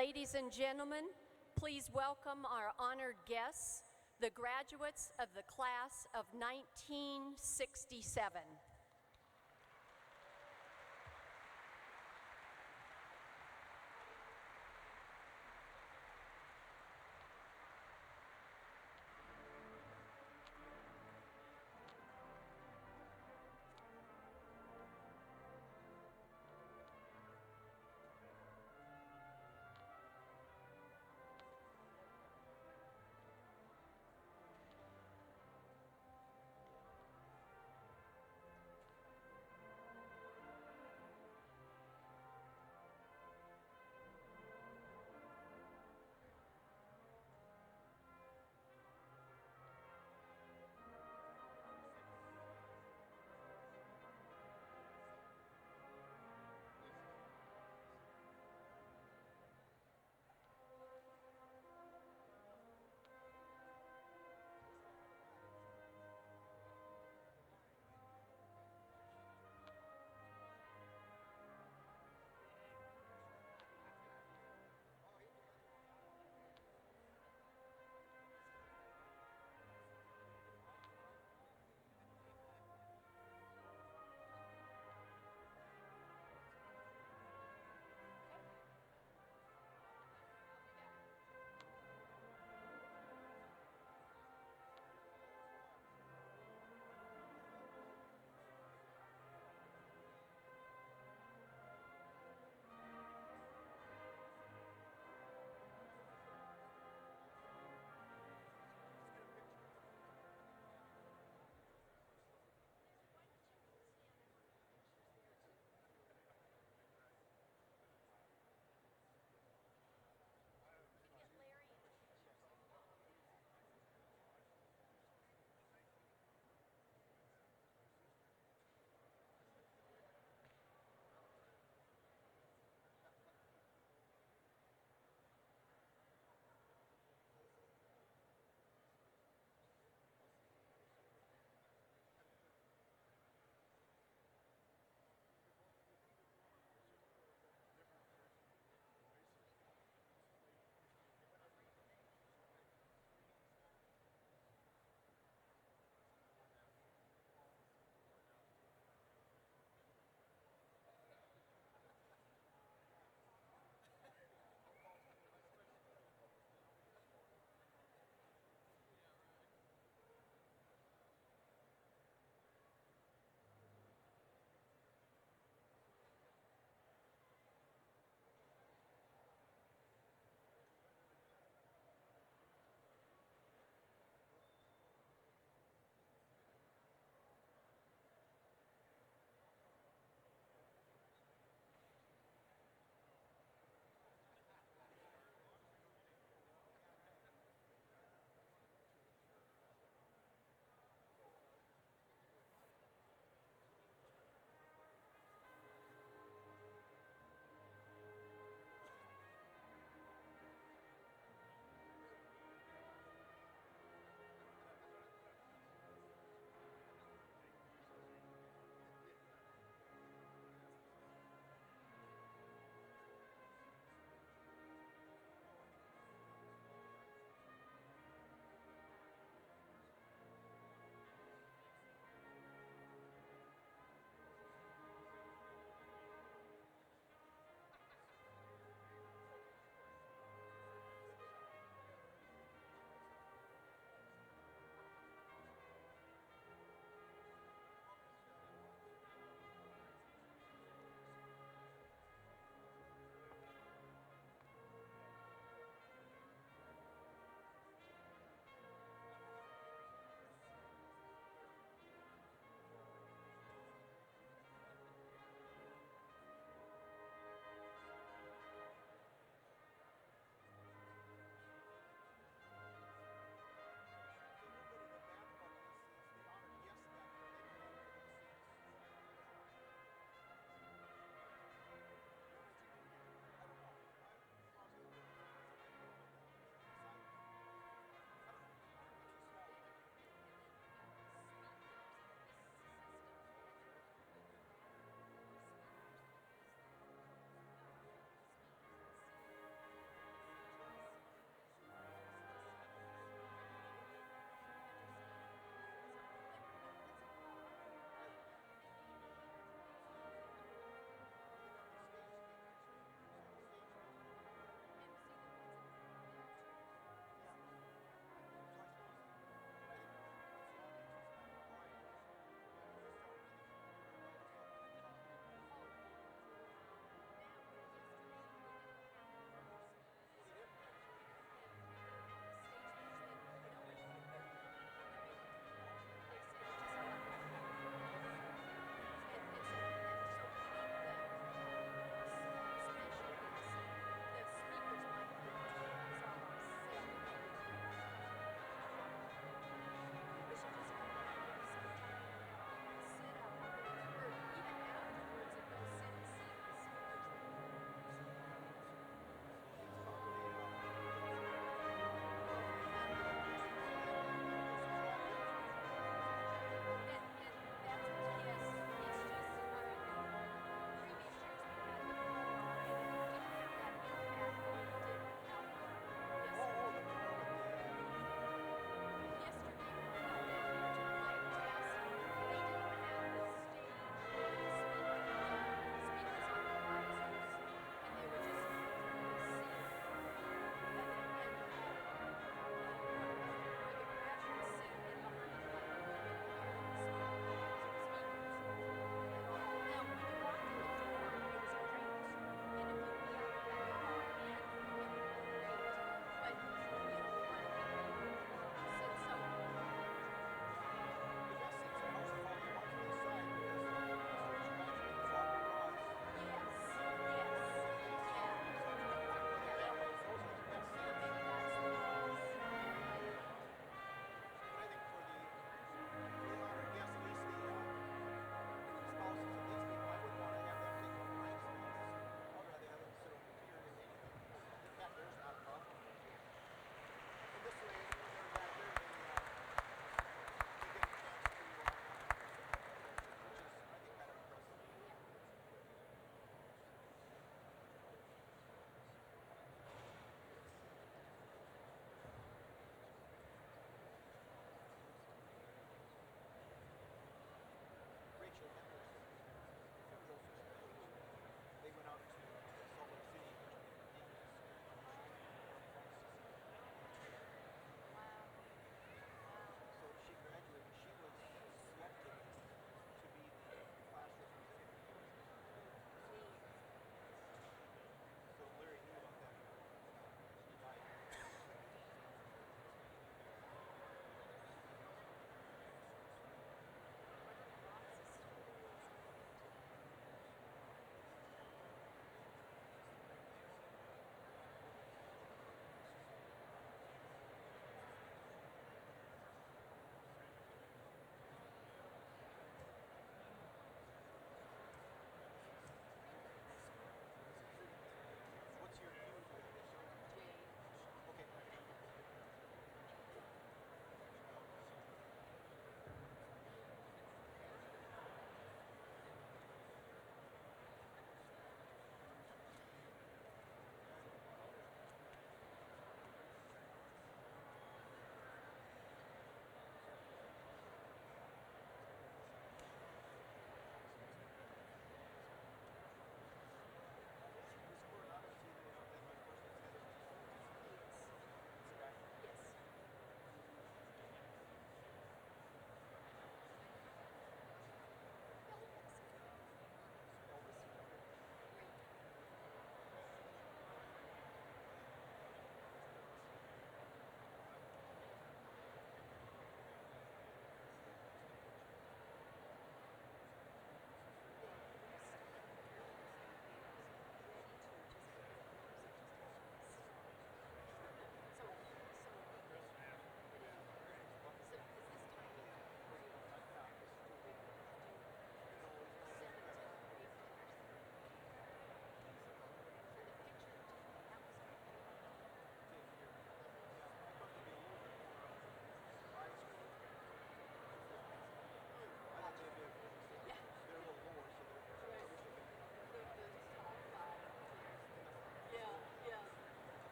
Ladies and gentlemen, please welcome our honored guests, the graduates of the class of 1967.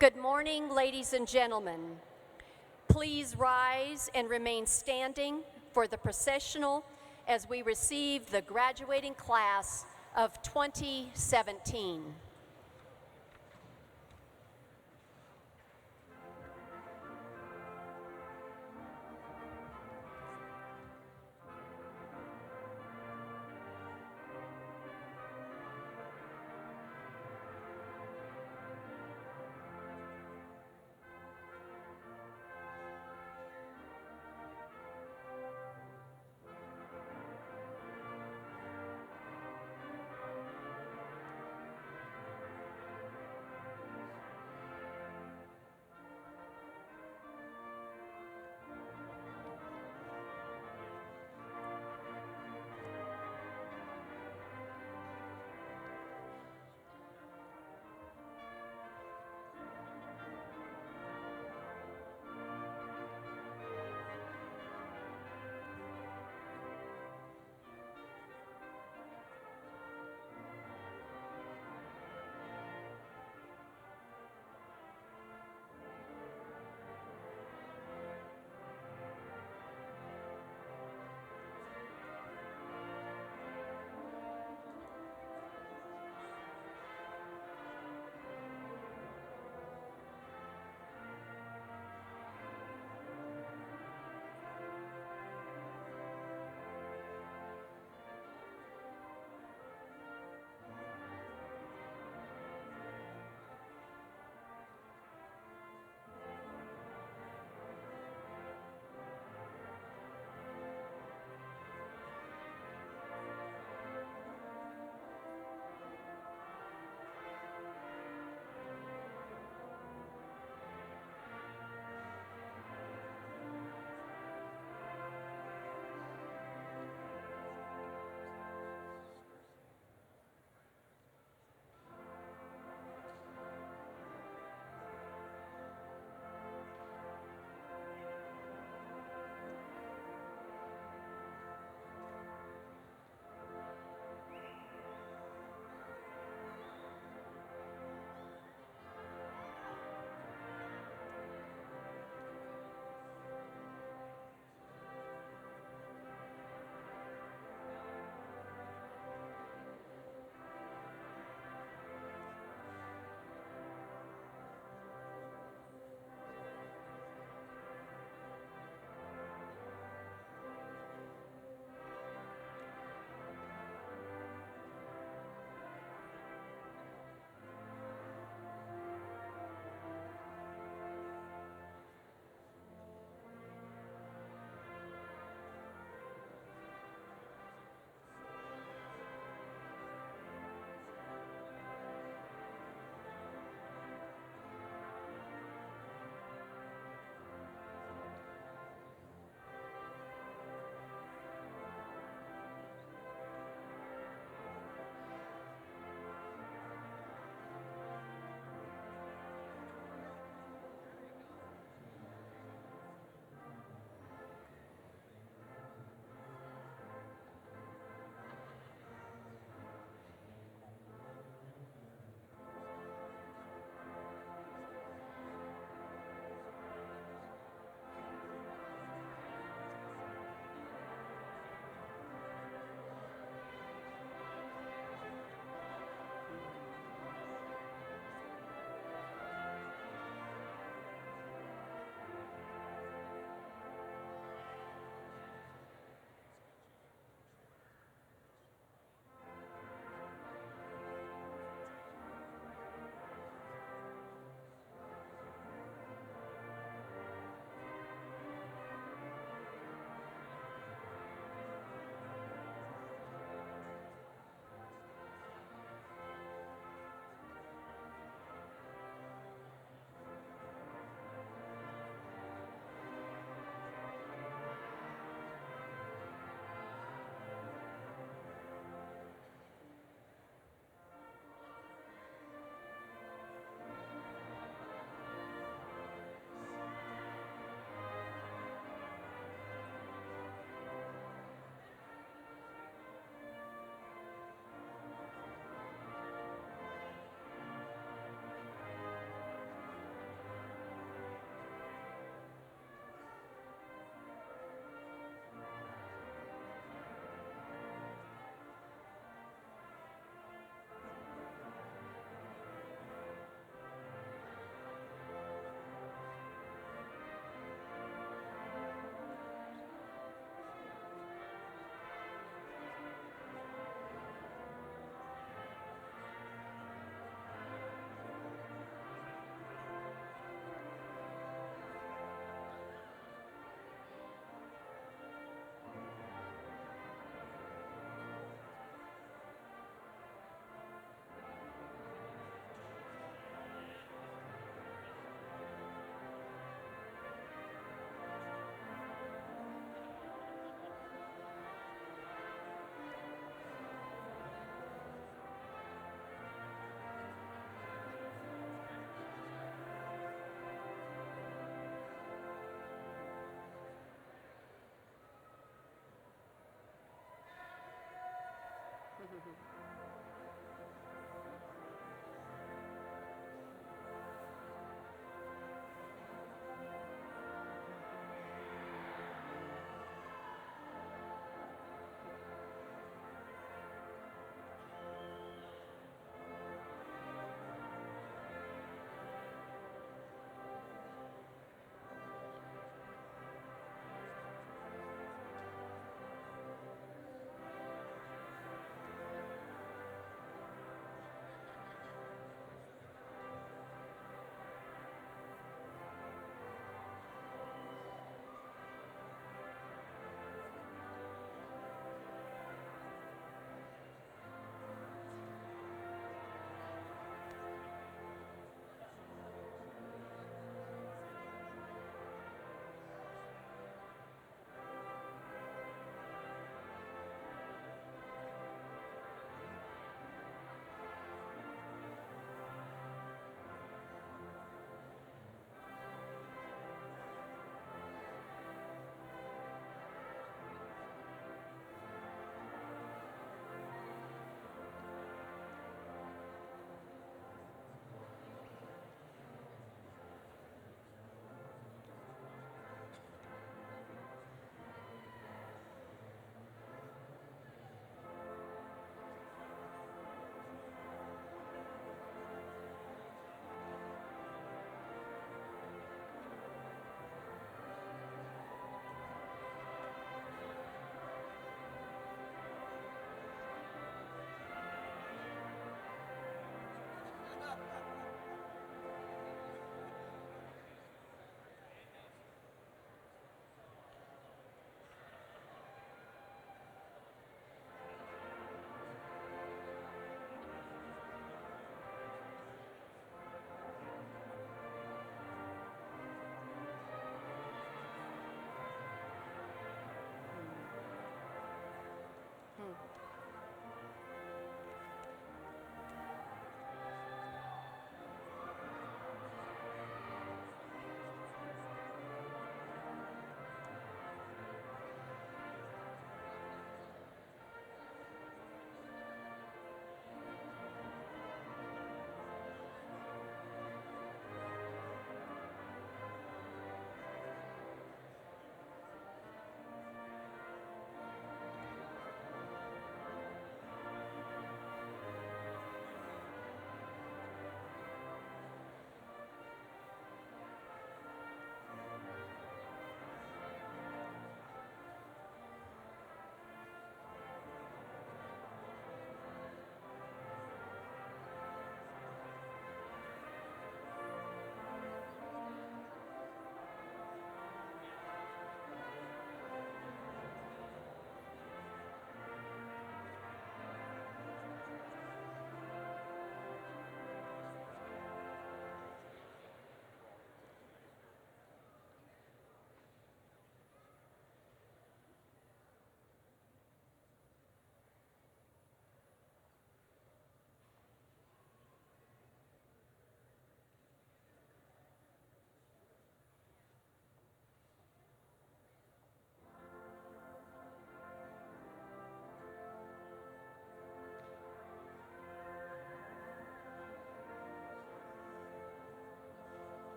Good morning, ladies and gentlemen. Please rise and remain standing for the processional as we receive the graduating class of 2017.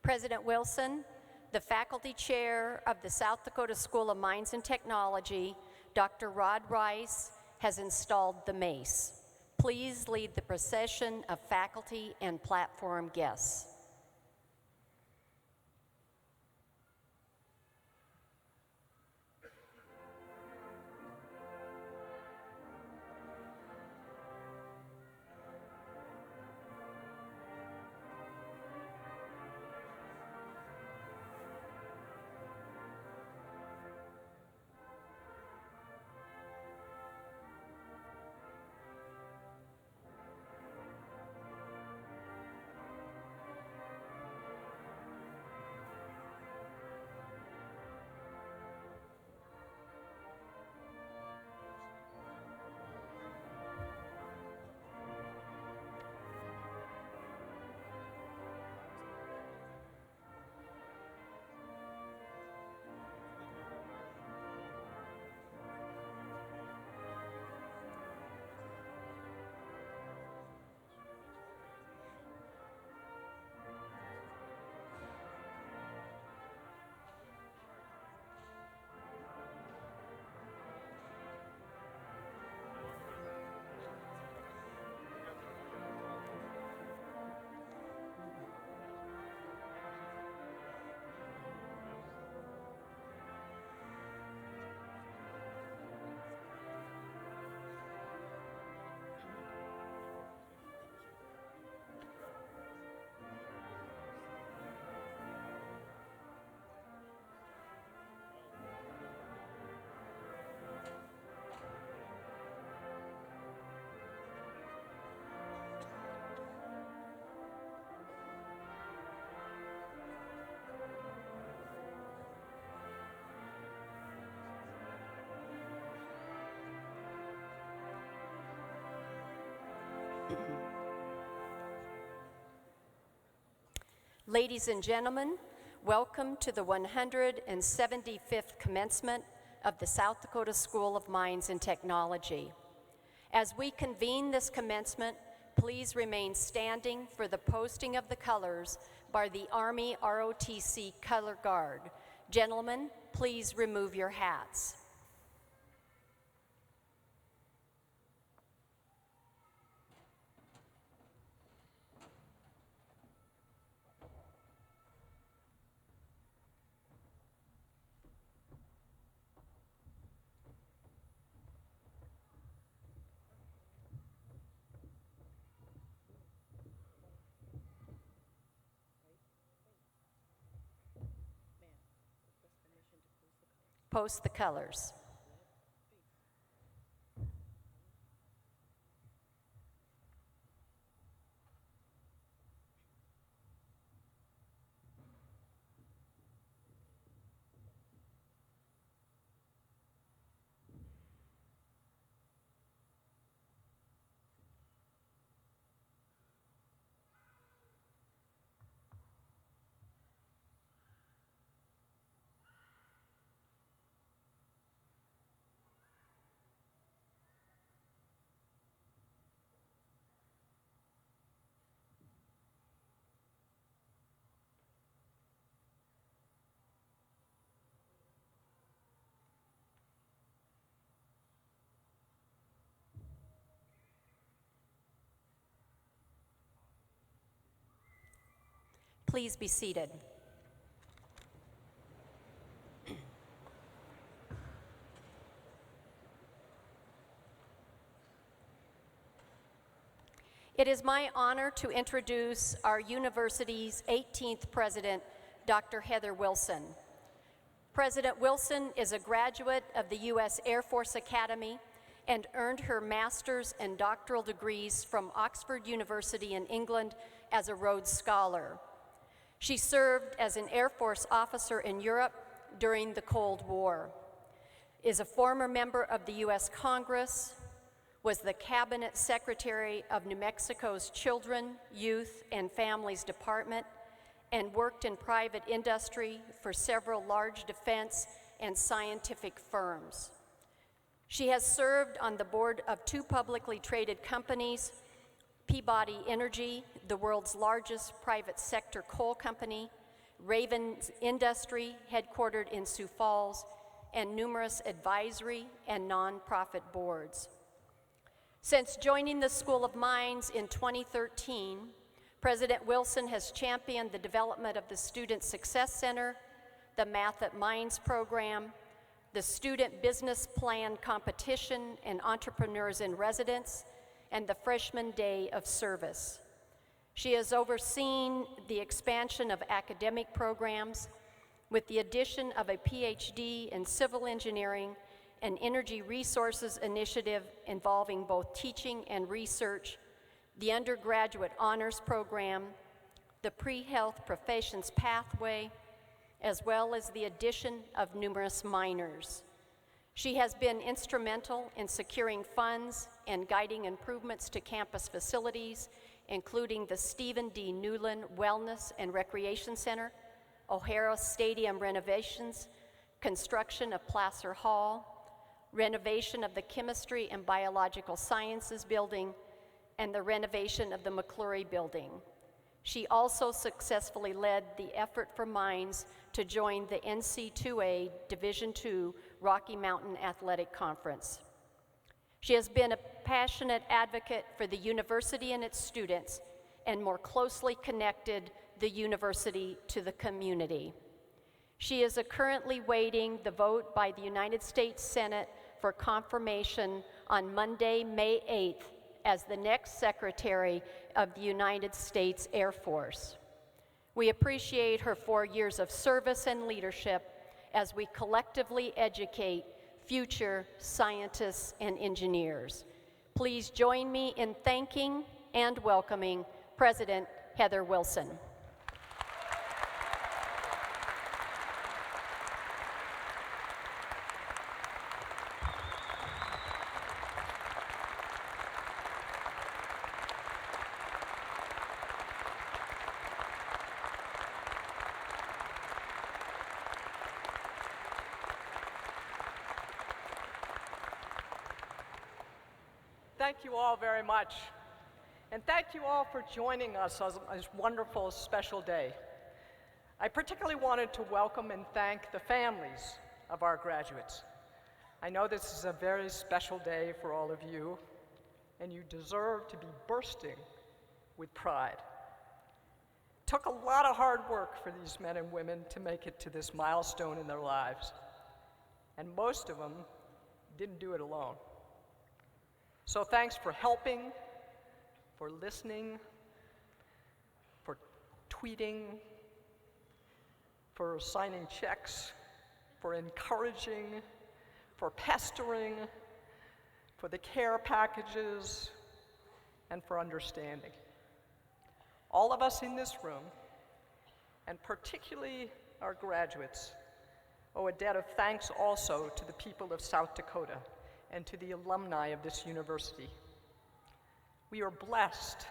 President Wilson, the Faculty Chair of the South Dakota School of Mines and Technology, Dr. Rod Rice, has installed the mace. Please lead the procession of faculty and platform guests. Ladies and gentlemen, welcome to the 175th commencement of the South Dakota School of Mines and Technology. As we convene this commencement, please remain standing for the posting of the colors by the Army ROTC Color Guard. Gentlemen, please remove your hats. Post the colors. Please be seated. It is my honor to introduce our university's 18th president, Dr. Heather Wilson. President Wilson is a graduate of the U.S. Air Force Academy and earned her master's and doctoral degrees from Oxford University in England as a Rhodes Scholar. She served as an Air Force officer in Europe during the Cold War, is a former member of the U.S. Congress, was the Cabinet Secretary of New Mexico's Children, Youth, and Families Department, and worked in private industry for several large defense and scientific firms. She has served on the board of 2 publicly traded companies, Peabody Energy, the world's largest private sector coal company, Raven's Industry, headquartered in Sioux Falls, and numerous advisory and nonprofit boards. Since joining the School of Mines in 2013, President Wilson has championed the development of the Student Success Center, the Math at Mines program, the Student Business Plan Competition and Entrepreneurs in Residence, and the Freshman Day of Service. She has overseen the expansion of academic programs with the addition of a PhD in civil engineering and energy resources initiative involving both teaching and research, the undergraduate honors program, the pre-health professions pathway, as well as the addition of numerous minors. She has been instrumental in securing funds and guiding improvements to campus facilities, including the Stephen D. Newland Wellness and Recreation Center, O'Hara Stadium renovations, construction of Placer Hall, renovation of the Chemistry and Biological Sciences building, and the renovation of the McClure building. She also successfully led the effort for Mines to join the NC2A Division II Rocky Mountain Athletic Conference. She has been a passionate advocate for the university and its students, and more closely connected the university to the community. She is currently waiting the vote by the United States Senate for confirmation on Monday, May 8th, as the next Secretary of the United States Air Force. We appreciate her 4 years of service and leadership as we collectively educate future scientists and engineers. Please join me in thanking and welcoming President Heather Wilson. Thank you all very much. And thank you all for joining us on this wonderful, special day. I particularly wanted to welcome and thank the families of our graduates. I know this is a very special day for all of you, and you deserve to be bursting with pride. It took a lot of hard work for these men and women to make it to this milestone in their lives, and most of them didn't do it alone. So thanks for helping, for listening, for tweeting, for signing checks, for encouraging, for pestering, for the care packages, and for understanding. All of us in this room, and particularly our graduates, owe a debt of thanks also to the people of South Dakota and to the alumni of this university. We are blessed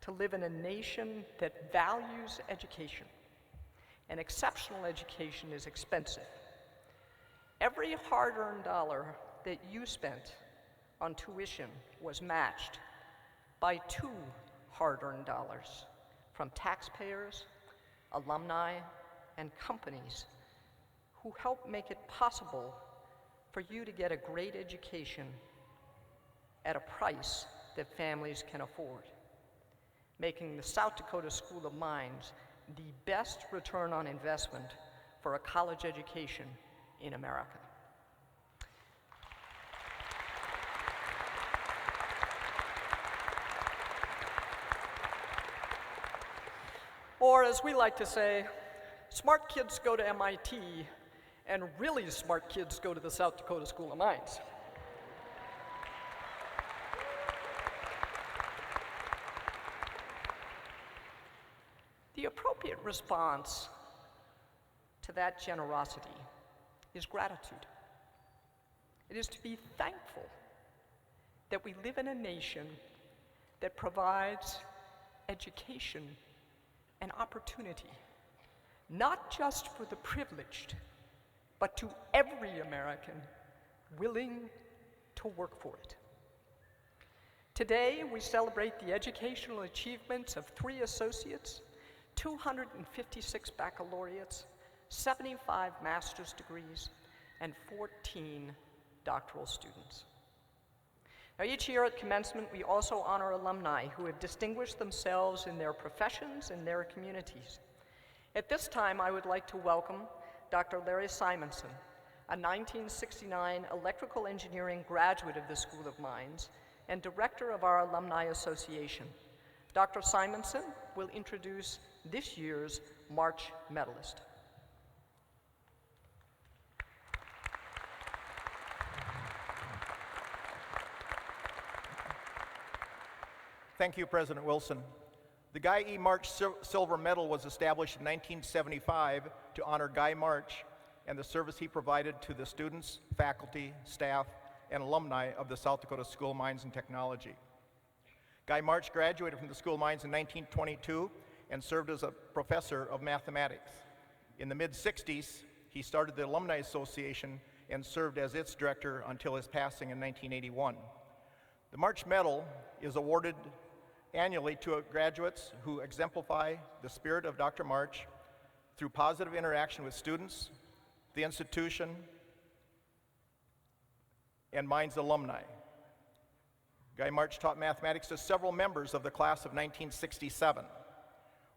to live in a nation that values education, and exceptional education is expensive. Every hard-earned dollar that you spent on tuition was matched by 2 hard-earned dollars from taxpayers, alumni, and companies who help make it possible for you to get a great education at a price that families can afford, making the South Dakota School of Mines the best return on investment for a college education in America. Or as we like to say, smart kids go to MIT, and really smart kids go to the South Dakota School of Mines. The appropriate response to that generosity is gratitude. It is to be thankful that we live in a nation that provides education and opportunity, not just for the privileged, but to every American willing to work for it. Today, we celebrate the educational achievements of 3 associates, 256 baccalaureates, 75 master's degrees, and 14 doctoral students. Now, each year at Commencement, we also honor alumni who have distinguished themselves in their professions and their communities. At this time, I would like to welcome Dr. Larry Simonson, a 1969 electrical engineering graduate of the School of Mines and director of our Alumni Association. Dr. Simonson will introduce this year's March medalist. Thank you, President Wilson. The Guy E. March Silver Medal was established in 1975 to honor Guy March and the service he provided to the students, faculty, staff, and alumni of the South Dakota School of Mines and Technology. Guy March graduated from the School of Mines in 1922 and served as a professor of mathematics. In the mid-60s, he started the Alumni Association and served as its director until his passing in 1981. The March Medal is awarded annually to graduates who exemplify the spirit of Dr. March through positive interaction with students, the institution, and Mines alumni. Guy March taught mathematics to several members of the class of 1967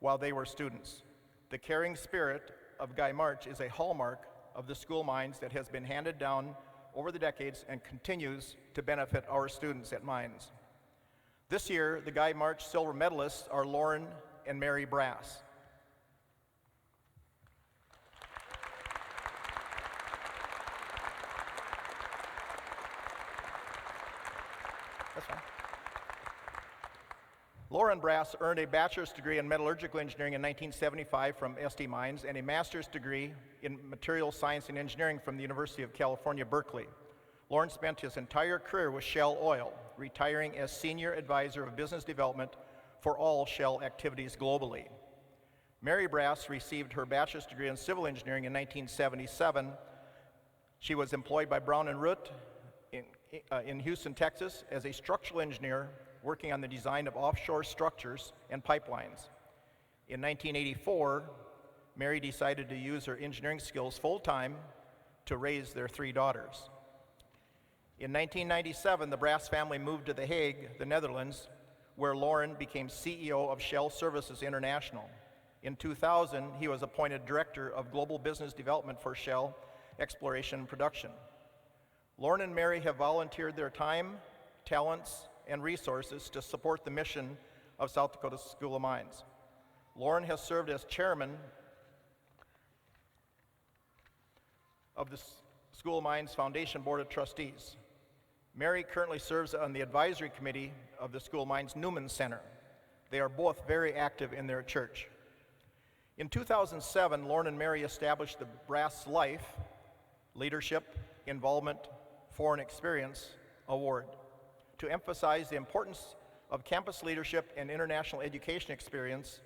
while they were students. The caring spirit of Guy March is a hallmark of the School of Mines that has been handed down over the decades and continues to benefit our students at Mines. This year, the Guy March Silver medalists are Lauren and Mary Brass. That's fine. Lauren Brass earned a bachelor's degree in metallurgical engineering in 1975 from SD Mines and a master's degree in materials science and engineering from the University of California, Berkeley. Lauren spent his entire career with Shell Oil, retiring as Senior Advisor of Business Development for all Shell activities globally. Mary Brass received her bachelor's degree in civil engineering in 1977. She was employed by Brown & Root in Houston, Texas, as a structural engineer working on the design of offshore structures and pipelines. In 1984, Mary decided to use her engineering skills full-time to raise their 3 daughters. In 1997, the Brass family moved to The Hague, the Netherlands, where Lauren became CEO of Shell Services International. In 2000, he was appointed Director of Global Business Development for Shell Exploration and Production. Lauren and Mary have volunteered their time, talents, and resources to support the mission of South Dakota School of Mines. Lauren has served as chairman of the School of Mines Foundation Board of Trustees. Mary currently serves on the advisory committee of the School of Mines Newman Center. They are both very active in their church. In 2007, Lauren and Mary established the Brass Life, Leadership, Involvement, Foreign Experience Award to emphasize the importance of campus leadership and international education experience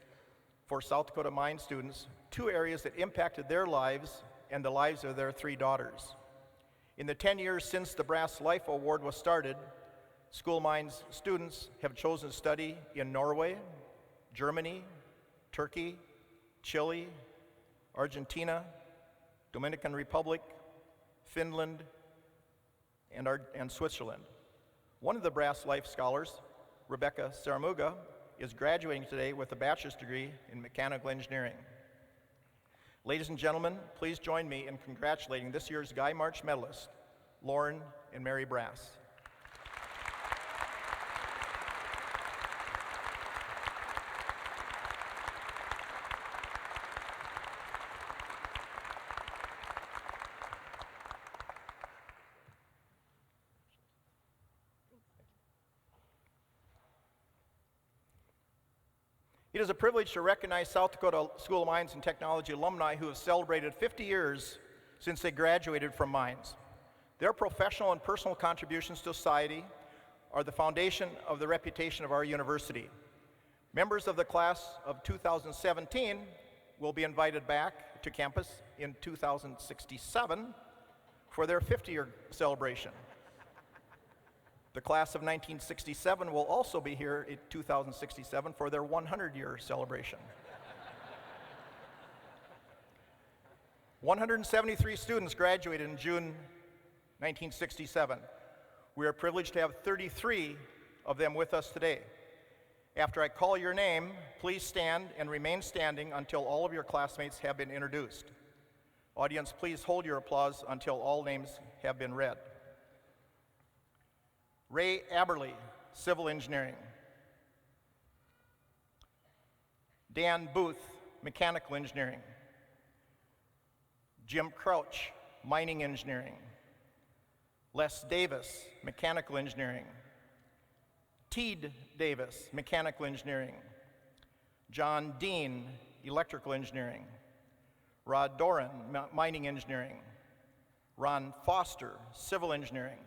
for South Dakota Mines students, 2 areas that impacted their lives and the lives of their 3 daughters. In the 10 years since the Brass Life Award was started, School of Mines students have chosen to study in Norway, Germany, Turkey, Chile, Argentina, Dominican Republic, Finland, and Switzerland. One of the Brass Life scholars, Rebecca Saramuga, is graduating today with a bachelor's degree in mechanical engineering. Ladies and gentlemen, please join me in congratulating this year's Guy March medalists, Lauren and Mary Brass. It is a privilege to recognize South Dakota School of Mines and Technology alumni who have celebrated 50 years since they graduated from Mines. Their professional and personal contributions to society are the foundation of the reputation of our university. Members of the class of 2017 will be invited back to campus in 2067 for their 50-year celebration. The class of 1967 will also be here in 2067 for their 100-year celebration. 173 students graduated in June 1967. We are privileged to have 33 of them with us today. After I call your name, please stand and remain standing until all of your classmates have been introduced. Audience, please hold your applause until all names have been read. Ray Aberley, Civil Engineering. Dan Booth, Mechanical Engineering. Jim Crouch, Mining Engineering. Les Davis, Mechanical Engineering. Teed Davis, Mechanical Engineering. John Dean, Electrical Engineering. Rod Doran, Mining Engineering. Ron Foster, Civil Engineering.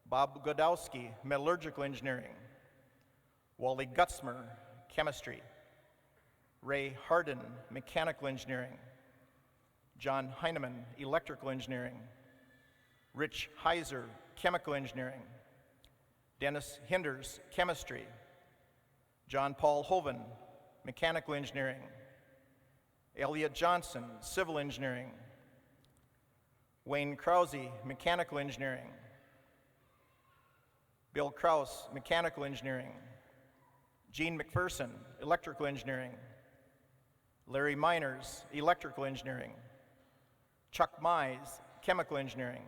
Bob Godowski, Metallurgical Engineering. Wally Gutzmer, Chemistry. Ray Hardin, Mechanical Engineering. John Heineman, Electrical Engineering. Rich Heiser, Chemical Engineering. Dennis Hinders, Chemistry. John Paul Hoven, Mechanical Engineering. Elliot Johnson, Civil Engineering. Wayne Krause, Mechanical Engineering. Bill Kraus, Mechanical Engineering. Gene McPherson, Electrical Engineering. Larry Miners, Electrical Engineering. Chuck Mize, Chemical Engineering.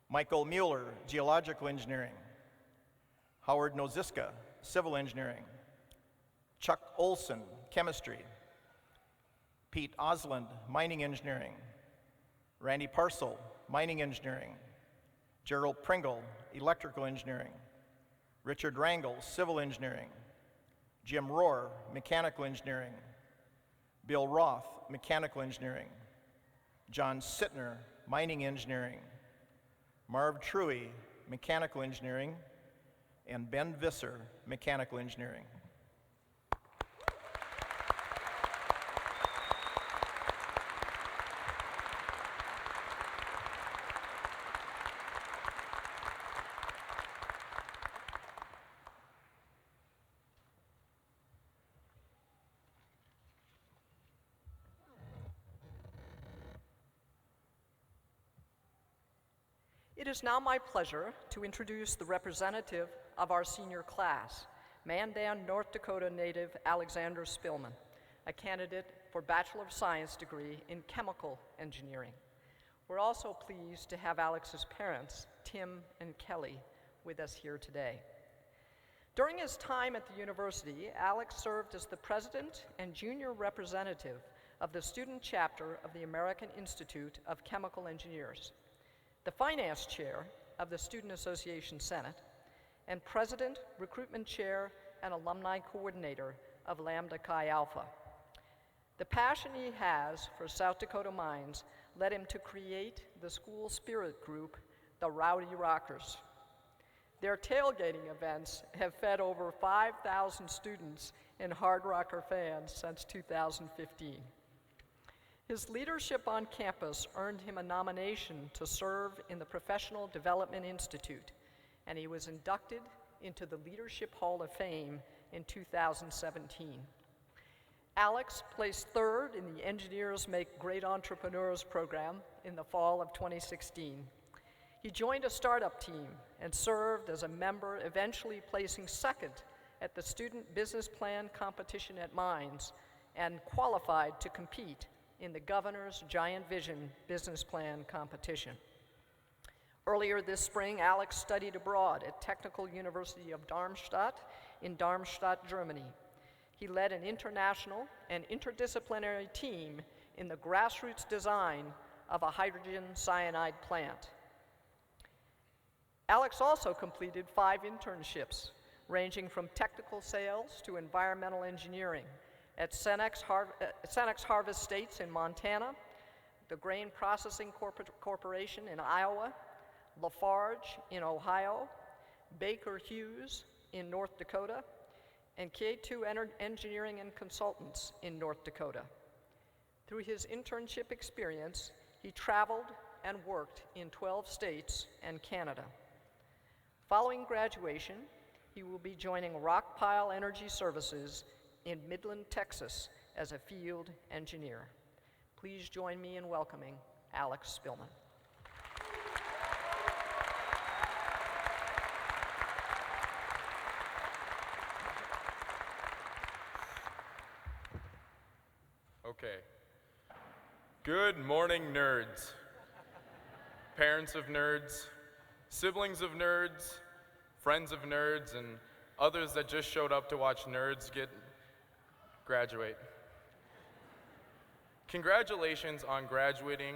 Michael Mueller, Geological Engineering. Howard Noziska, Civil Engineering. Chuck Olson, Chemistry. Pete Osland, Mining Engineering. Randy Parcel, Mining Engineering. Gerald Pringle, Electrical Engineering. Richard Rangel, Civil Engineering. Jim Rohr, Mechanical Engineering. Bill Roth, Mechanical Engineering. John Sittner, Mining Engineering. Marv Truey, Mechanical Engineering. And Ben Visser, Mechanical Engineering. It is now my pleasure to introduce the representative of our senior class, Mandan, North Dakota native Alexander Spillman, a candidate for Bachelor of Science degree in Chemical Engineering. We're also pleased to have Alex's parents, Tim and Kelly, with us here today. During his time at the university, Alex served as the president and junior representative of the student chapter of the American Institute of Chemical Engineers, the finance chair of the Student Association Senate, and president, recruitment chair, and alumni coordinator of Lambda Chi Alpha. The passion he has for South Dakota mines led him to create the school spirit group, the Rowdy Rockers. Their tailgating events have fed over 5,000 students and Hard Rocker fans since 2015. His leadership on campus earned him a nomination to serve in the Professional Development Institute, and he was inducted into the Leadership Hall of Fame in 2017. Alex placed third in the Engineers Make Great Entrepreneurs program in the fall of 2016. He joined a startup team and served as a member, eventually placing second at the Student Business Plan competition at Mines and qualified to compete in the Governor's Giant Vision Business Plan competition. Earlier this spring, Alex studied abroad at Technical University of Darmstadt in Darmstadt, Germany. He led an international and interdisciplinary team in the grassroots design of a hydrogen cyanide plant. Alex also completed 5 internships, ranging from technical sales to environmental engineering at Cenex Harvest States in Montana, the Grain Processing Corporation in Iowa, Lafarge in Ohio, Baker Hughes in North Dakota, and K2 Engineering and Consultants in North Dakota. Through his internship experience, he traveled and worked in 12 states and Canada. Following graduation, he will be joining Rockpile Energy Services in Midland, Texas, as a field engineer. Please join me in welcoming Alex Spillman. Okay. Good morning, nerds. Parents of nerds, siblings of nerds, friends of nerds, and others that just showed up to watch nerds graduate. Congratulations on graduating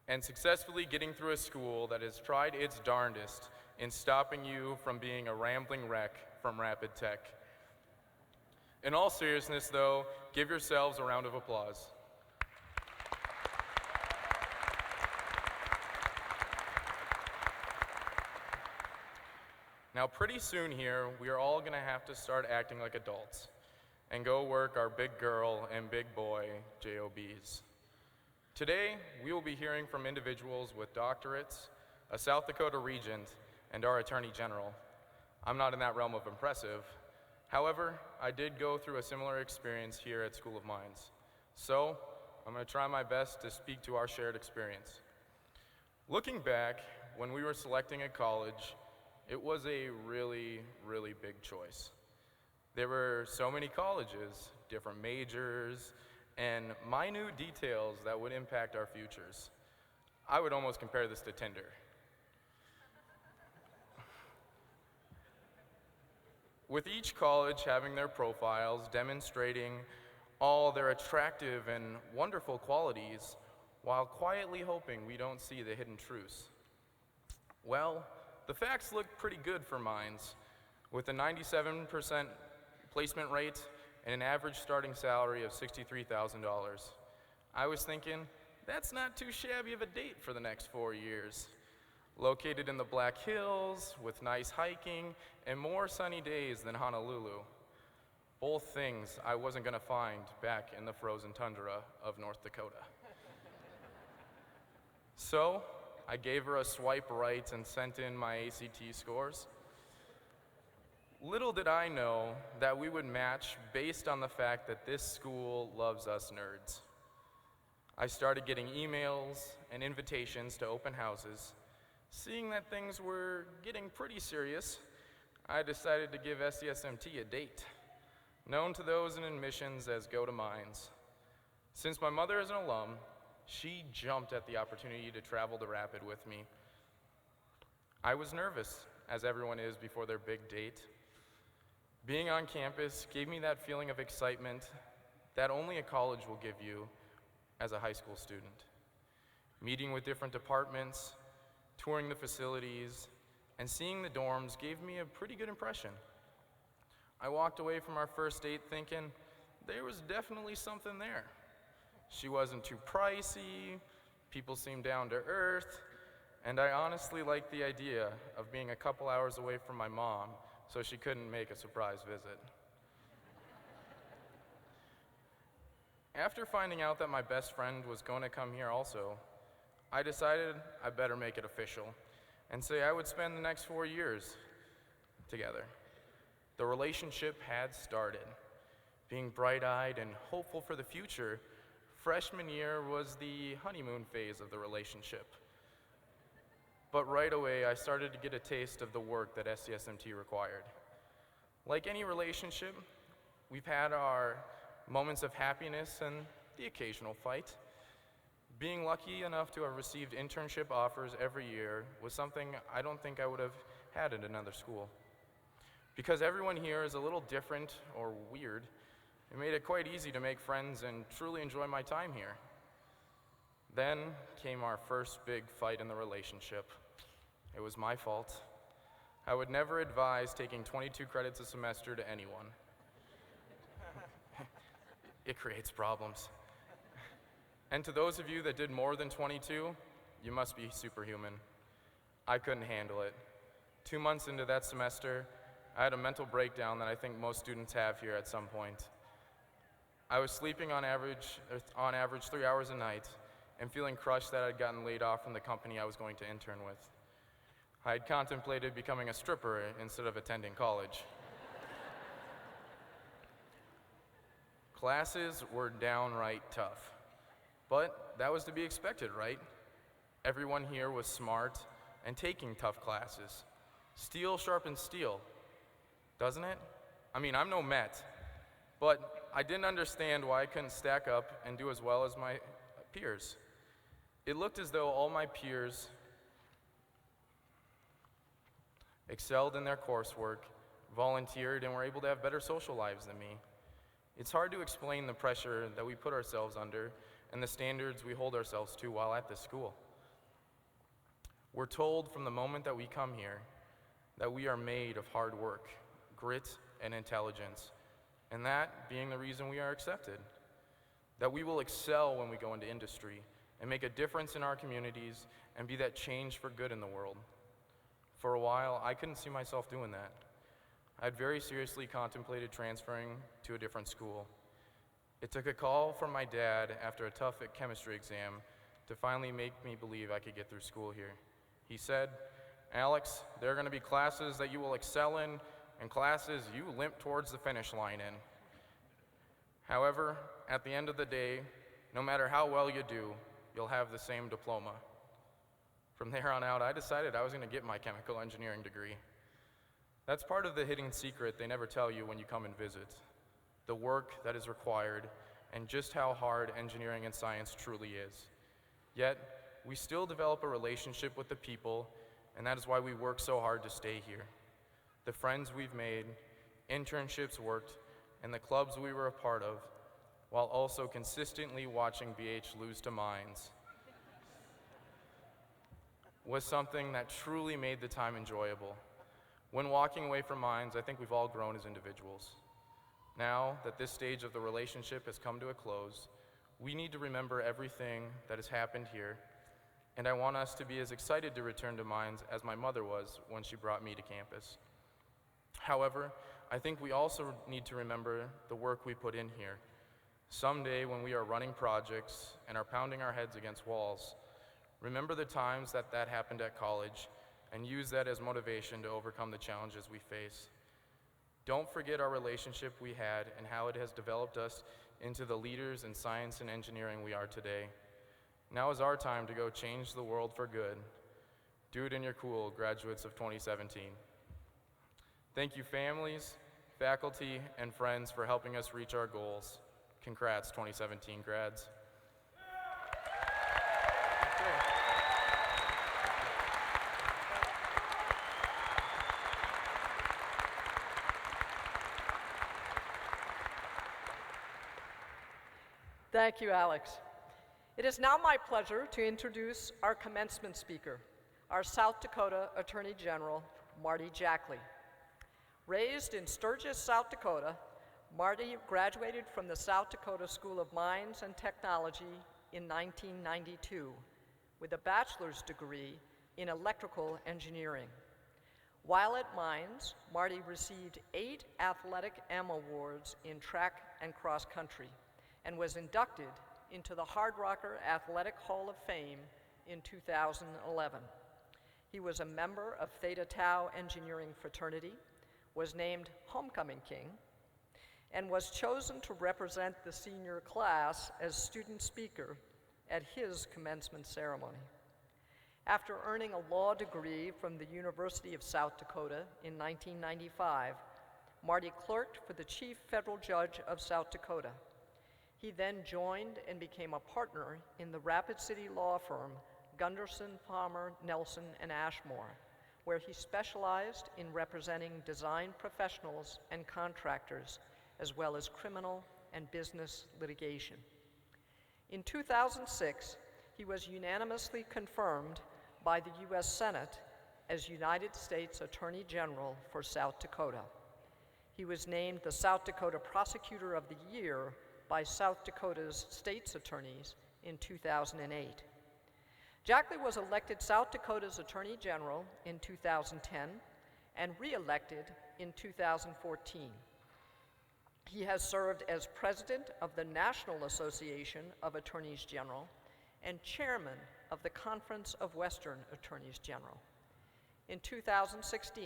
and successfully getting through a school that has tried its darndest in stopping you from being a rambling wreck from Rapid Tech. In all seriousness, though, give yourselves a round of applause. Now, pretty soon here, we are all going to have to start acting like adults and go work our big girl and big boy JOBs. Today, we will be hearing from individuals with doctorates, a South Dakota Regent, and our Attorney General. I'm not in that realm of impressive. However, I did go through a similar experience here at School of Mines. So, I'm going to try my best to speak to our shared experience. Looking back, when we were selecting a college, it was a really, really big choice. There were so many colleges, different majors, and minute details that would impact our futures. I would almost compare this to Tinder. With each college having their profiles demonstrating all their attractive and wonderful qualities, while quietly hoping we don't see the hidden truths. Well, the facts look pretty good for Mines, with a 97% placement rate and an average starting salary of $63,000. I was thinking, that's not too shabby of a date for the next 4 years. Located in the Black Hills, with nice hiking and more sunny days than Honolulu. Both things I wasn't gonna find back in the frozen tundra of North Dakota. So, I gave her a swipe right and sent in my ACT scores. Little did I know that we would match based on the fact that this school loves us nerds. I started getting emails and invitations to open houses. Seeing that things were getting pretty serious, I decided to give SDSMT a date, known to those in admissions as Go to Mines. Since my mother is an alum, she jumped at the opportunity to travel to Rapid with me. I was nervous, as everyone is before their big date. Being on campus gave me that feeling of excitement that only a college will give you as a high school student. Meeting with different departments, touring the facilities, and seeing the dorms gave me a pretty good impression. I walked away from our first date thinking there was definitely something there. She wasn't too pricey, people seemed down to earth, and I honestly liked the idea of being a couple hours away from my mom so she couldn't make a surprise visit. After finding out that my best friend was going to come here also, I decided I better make it official and say I would spend the next 4 years together. The relationship had started. Being bright-eyed and hopeful for the future, freshman year was the honeymoon phase of the relationship. But right away, I started to get a taste of the work that SDSMT required. Like any relationship, we've had our moments of happiness and the occasional fight. Being lucky enough to have received internship offers every year was something I don't think I would have had at another school. Because everyone here is a little different or weird, it made it quite easy to make friends and truly enjoy my time here. Then came our first big fight in the relationship. It was my fault. I would never advise taking 22 credits a semester to anyone. It creates problems. And to those of you that did more than 22, you must be superhuman. I couldn't handle it. 2 months into that semester, I had a mental breakdown that I think most students have here at some point. I was sleeping on average 3 hours a night and feeling crushed that I'd gotten laid off from the company I was going to intern with. I had contemplated becoming a stripper instead of attending college. Classes were downright tough. But that was to be expected, right? Everyone here was smart and taking tough classes. Steel sharpens steel, doesn't it? I mean, I'm no Met, but I didn't understand why I couldn't stack up and do as well as my peers. It looked as though all my peers excelled in their coursework, volunteered, and were able to have better social lives than me. It's hard to explain the pressure that we put ourselves under and the standards we hold ourselves to while at this school. We're told from the moment that we come here that we are made of hard work, grit, and intelligence, and that being the reason we are accepted. That we will excel when we go into industry and make a difference in our communities and be that change for good in the world. For a while, I couldn't see myself doing that. I had very seriously contemplated transferring to a different school. It took a call from my dad after a tough chemistry exam to finally make me believe I could get through school here. He said, "Alex, there are going to be classes that you will excel in and classes you limp towards the finish line in. However, at the end of the day, no matter how well you do, you'll have the same diploma." From there on out, I decided I was going to get my chemical engineering degree. That's part of the hidden secret they never tell you when you come and visit. The work that is required and just how hard engineering and science truly is. Yet, we still develop a relationship with the people, and that is why we work so hard to stay here. The friends we've made, internships worked, and the clubs we were a part of, while also consistently watching BH lose to Mines, was something that truly made the time enjoyable. When walking away from Mines, I think we've all grown as individuals. Now that this stage of the relationship has come to a close, we need to remember everything that has happened here, and I want us to be as excited to return to Mines as my mother was when she brought me to campus. However, I think we also need to remember the work we put in here. Someday when we are running projects and are pounding our heads against walls, remember the times that happened at college and use that as motivation to overcome the challenges we face. Don't forget our relationship we had and how it has developed us into the leaders in science and engineering we are today. Now is our time to go change the world for good. Do it in your cool, graduates of 2017. Thank you, families, faculty, and friends for helping us reach our goals. Congrats, 2017 grads. Thank you, Alex. It is now my pleasure to introduce our commencement speaker, our South Dakota Attorney General, Marty Jackley. Raised in Sturgis, South Dakota, Marty graduated from the South Dakota School of Mines and Technology in 1992 with a bachelor's degree in electrical engineering. While at Mines, Marty received 8 athletic M awards in track and cross country and was inducted into the Hard Rocker Athletic Hall of Fame in 2011. He was a member of Theta Tau Engineering Fraternity, was named Homecoming King, and was chosen to represent the senior class as student speaker at his commencement ceremony. After earning a law degree from the University of South Dakota in 1995, Marty clerked for the Chief Federal Judge of South Dakota. He then joined and became a partner in the Rapid City law firm Gunderson, Palmer, Nelson, and Ashmore, where he specialized in representing design professionals and contractors, as well as criminal and business litigation. In 2006, he was unanimously confirmed by the U.S. Senate as United States Attorney General for South Dakota. He was named the South Dakota Prosecutor of the Year by South Dakota's state's attorneys in 2008. Jackley was elected South Dakota's Attorney General in 2010 and re-elected in 2014. He has served as president of the National Association of Attorneys General and chairman of the Conference of Western Attorneys General. In 2016,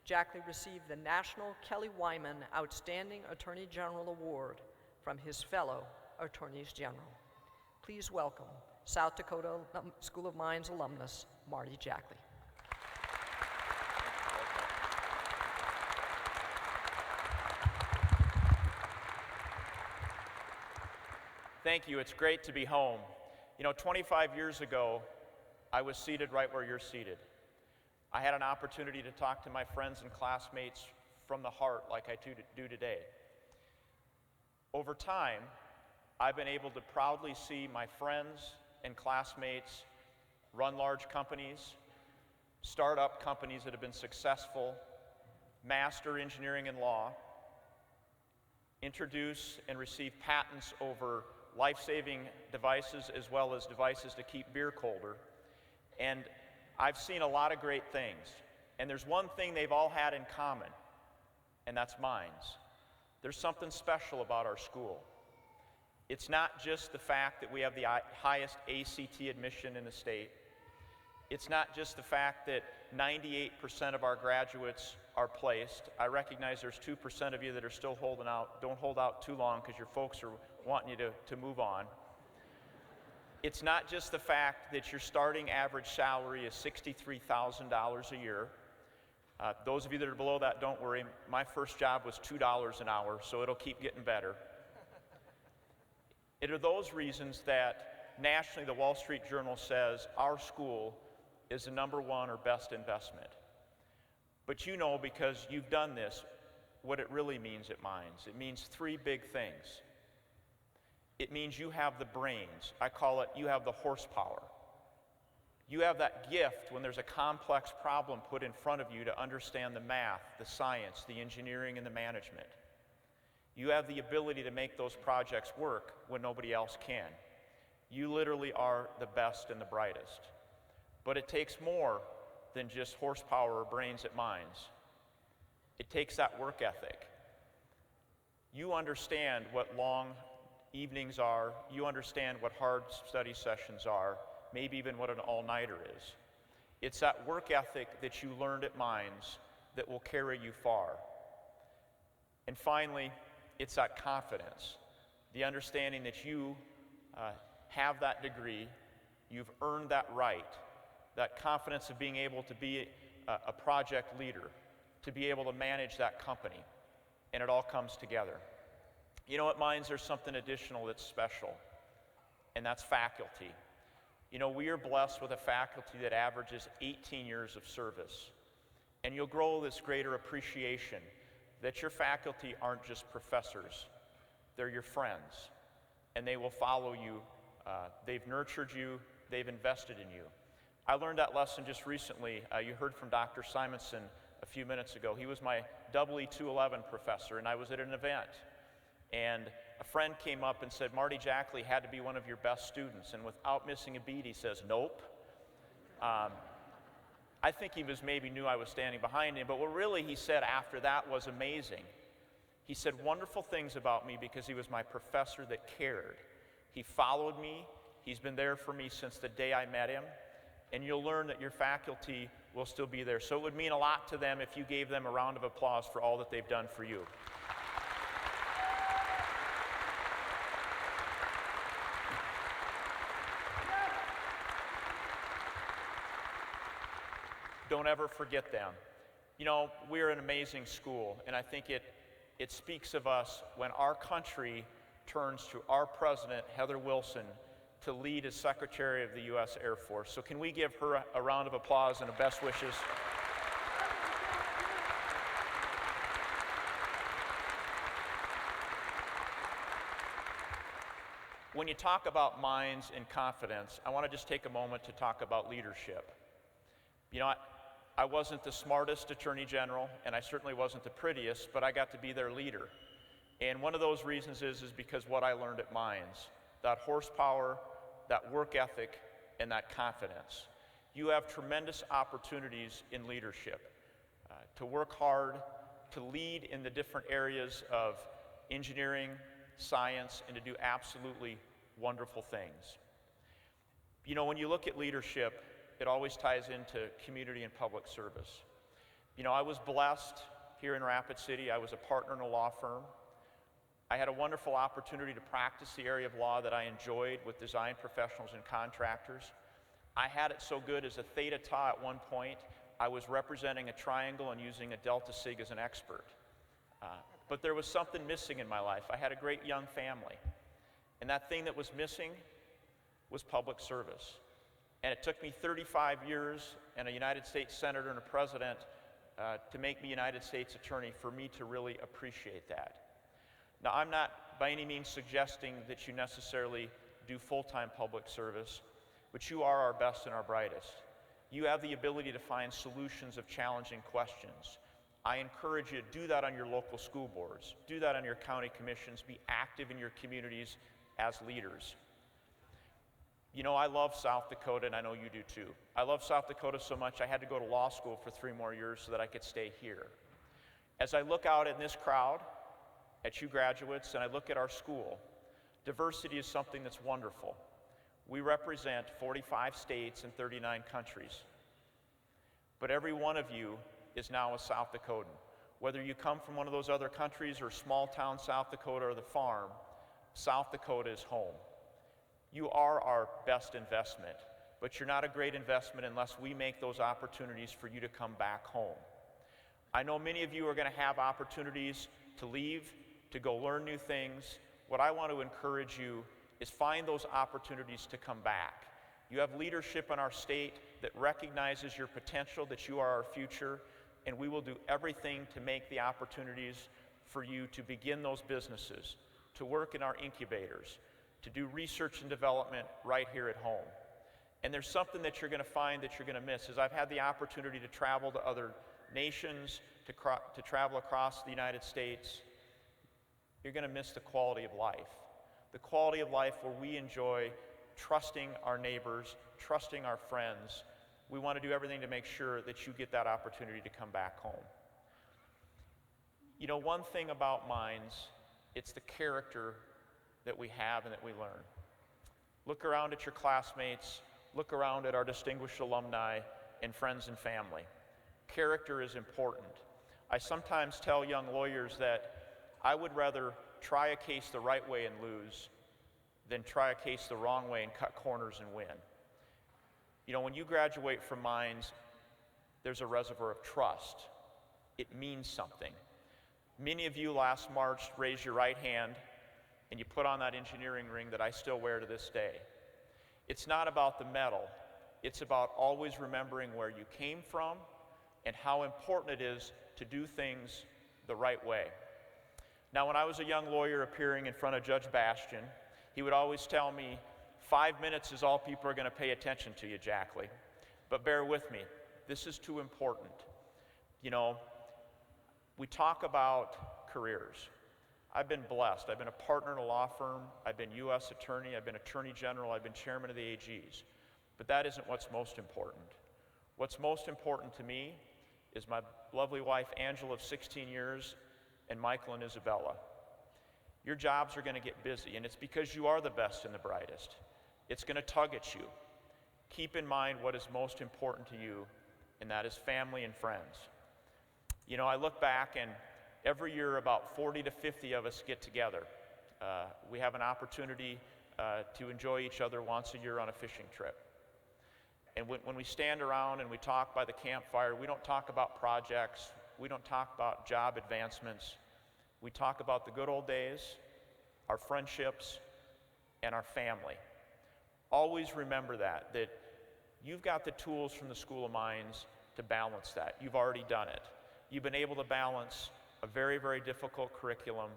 Jackley received the National Kelly Wyman Outstanding Attorney General Award from his fellow Attorneys General. Please welcome South Dakota School of Mines alumnus, Marty Jackley. Thank you. It's great to be home. You know, 25 years ago, I was seated right where you're seated. I had an opportunity to talk to my friends and classmates from the heart like I do today. Over time, I've been able to proudly see my friends and classmates run large companies, start up companies that have been successful, master engineering and law, introduce and receive patents over life-saving devices as well as devices to keep beer colder. And I've seen a lot of great things. And there's one thing they've all had in common, and that's mines. There's something special about our school. It's not just the fact that we have the highest ACT admission in the state. It's not just the fact that 98% of our graduates are placed. I recognize there's 2% of you that are still holding out. Don't hold out too long because your folks are wanting you to move on. It's not just the fact that your starting average salary is $63,000 a year. Those of you that are below that, don't worry. My first job was $2 an hour, so it'll keep getting better. It are those reasons that nationally the Wall Street Journal says our school is the #1 or best investment. But you know, because you've done this, what it really means at Mines. It means 3 big things. It means you have the brains. I call it you have the horsepower. You have that gift when there's a complex problem put in front of you to understand the math, the science, the engineering, and the management. You have the ability to make those projects work when nobody else can. You literally are the best and the brightest. But it takes more than just horsepower or brains at Mines. It takes that work ethic. You understand what long evenings are. You understand what hard study sessions are, maybe even what an all-nighter is. It's that work ethic that you learned at Mines that will carry you far. And finally, it's that confidence, the understanding that you have that degree, you've earned that right, that confidence of being able to be a project leader, to be able to manage that company, and it all comes together. You know, at Mines, there's something additional that's special, and that's faculty. You know, we are blessed with a faculty that averages 18 years of service, and you'll grow this greater appreciation that your faculty aren't just professors, they're your friends, and they will follow you. They've nurtured you, they've invested in you. I learned that lesson just recently. You heard from Dr. Simonson a few minutes ago. He was my EE211 professor, and I was at an event. And a friend came up and said, Marty Jackley had to be one of your best students. And without missing a beat, he says, nope. I think he maybe knew I was standing behind him, but what really he said after that was amazing. He said wonderful things about me because he was my professor that cared. He followed me. He's been there for me since the day I met him. And you'll learn that your faculty will still be there. So it would mean a lot to them if you gave them a round of applause for all that they've done for you. Don't ever forget them. You know, we're an amazing school, and I think it speaks of us when our country turns to our president, Heather Wilson, to lead as Secretary of the U.S. Air Force. So can we give her a round of applause and a best wishes? When you talk about minds and confidence, I want to just take a moment to talk about leadership. You know, I wasn't the smartest Attorney General, and I certainly wasn't the prettiest, but I got to be their leader. And one of those reasons is because what I learned at Mines, that horsepower, that work ethic, and that confidence. You have tremendous opportunities in leadership to work hard, to lead in the different areas of engineering, science, and to do absolutely wonderful things. You know, when you look at leadership, it always ties into community and public service. You know, I was blessed here in Rapid City. I was a partner in a law firm. I had a wonderful opportunity to practice the area of law that I enjoyed with design professionals and contractors. I had it so good as a theta tau at one point, I was representing a triangle and using a delta sig as an expert. But there was something missing in my life. I had a great young family. And that thing that was missing was public service. And it took me 35 years and a United States Senator and a President to make me United States Attorney for me to really appreciate that. Now, I'm not by any means suggesting that you necessarily do full-time public service, but you are our best and our brightest. You have the ability to find solutions of challenging questions. I encourage you to do that on your local school boards, do that on your county commissions, be active in your communities as leaders. You know, I love South Dakota, and I know you do too. I love South Dakota so much I had to go to law school for 3 more years so that I could stay here. As I look out in this crowd, at you graduates, and I look at our school, diversity is something that's wonderful. We represent 45 states and 39 countries. But every one of you is now a South Dakotan. Whether you come from one of those other countries or small town South Dakota or the farm, South Dakota is home. You are our best investment, but you're not a great investment unless we make those opportunities for you to come back home. I know many of you are going to have opportunities to leave, to go learn new things. What I want to encourage you is find those opportunities to come back. You have leadership in our state that recognizes your potential, that you are our future, and we will do everything to make the opportunities for you to begin those businesses, to work in our incubators, to do research and development right here at home. And there's something that you're going to find that you're going to miss. As I've had the opportunity to travel to other nations, to travel across the United States, you're going to miss the quality of life. The quality of life where we enjoy trusting our neighbors, trusting our friends. We want to do everything to make sure that you get that opportunity to come back home. You know, one thing about Mines, it's the character that we have and that we learn. Look around at your classmates, look around at our distinguished alumni and friends and family. Character is important. I sometimes tell young lawyers that I would rather try a case the right way and lose than try a case the wrong way and cut corners and win. You know, when you graduate from Mines, there's a reservoir of trust. It means something. Many of you last March raised your right hand and you put on that engineering ring that I still wear to this day. It's not about the medal. It's about always remembering where you came from and how important it is to do things the right way. Now, when I was a young lawyer appearing in front of Judge Bastian, he would always tell me, 5 minutes is all people are going to pay attention to you, Jackley. But bear with me, this is too important. You know, we talk about careers. I've been blessed. I've been a partner in a law firm. I've been U.S. Attorney. I've been Attorney General. I've been Chairman of the AGs. But that isn't what's most important. What's most important to me is my lovely wife, Angela, of 16 years, and Michael and Isabella. Your jobs are going to get busy, and it's because you are the best and the brightest. It's going to tug at you. Keep in mind what is most important to you, and that is family and friends. You know, I look back, and every year about 40 to 50 of us get together. We have an opportunity to enjoy each other once a year on a fishing trip. And when we stand around and we talk by the campfire, we don't talk about projects. We don't talk about job advancements. We talk about the good old days, our friendships, and our family. Always remember that you've got the tools from the School of Mines to balance that. You've already done it. You've been able to balance a very, very difficult curriculum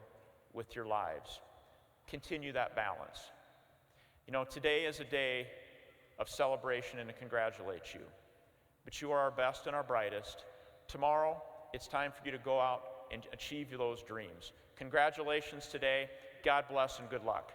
with your lives. Continue that balance. You know, today is a day of celebration and to congratulate you. But you are our best and our brightest. Tomorrow, it's time for you to go out and achieve those dreams. Congratulations today. God bless and good luck.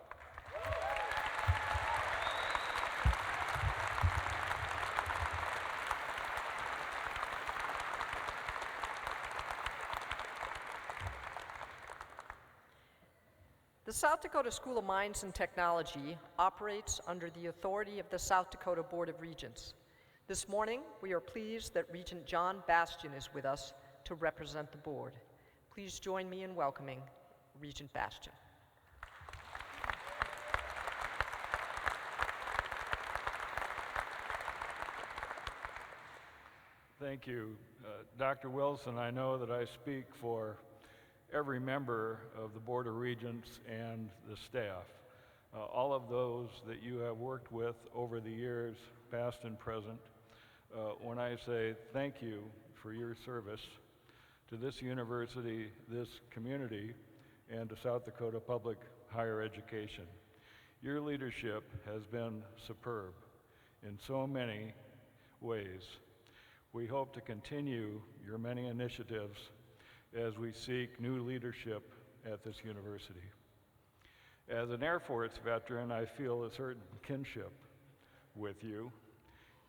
The South Dakota School of Mines and Technology operates under the authority of the South Dakota Board of Regents. This morning, we are pleased that Regent John Bastian is with us to represent the board. Please join me in welcoming Regent Bastian. Thank you. Dr. Wilson, I know that I speak for every member of the Board of Regents and the staff, all of those that you have worked with over the years, past and present, when I say thank you for your service to this university, this community, and to South Dakota public higher education. Your leadership has been superb in so many ways. We hope to continue your many initiatives as we seek new leadership at this university. As an Air Force veteran, I feel a certain kinship with you,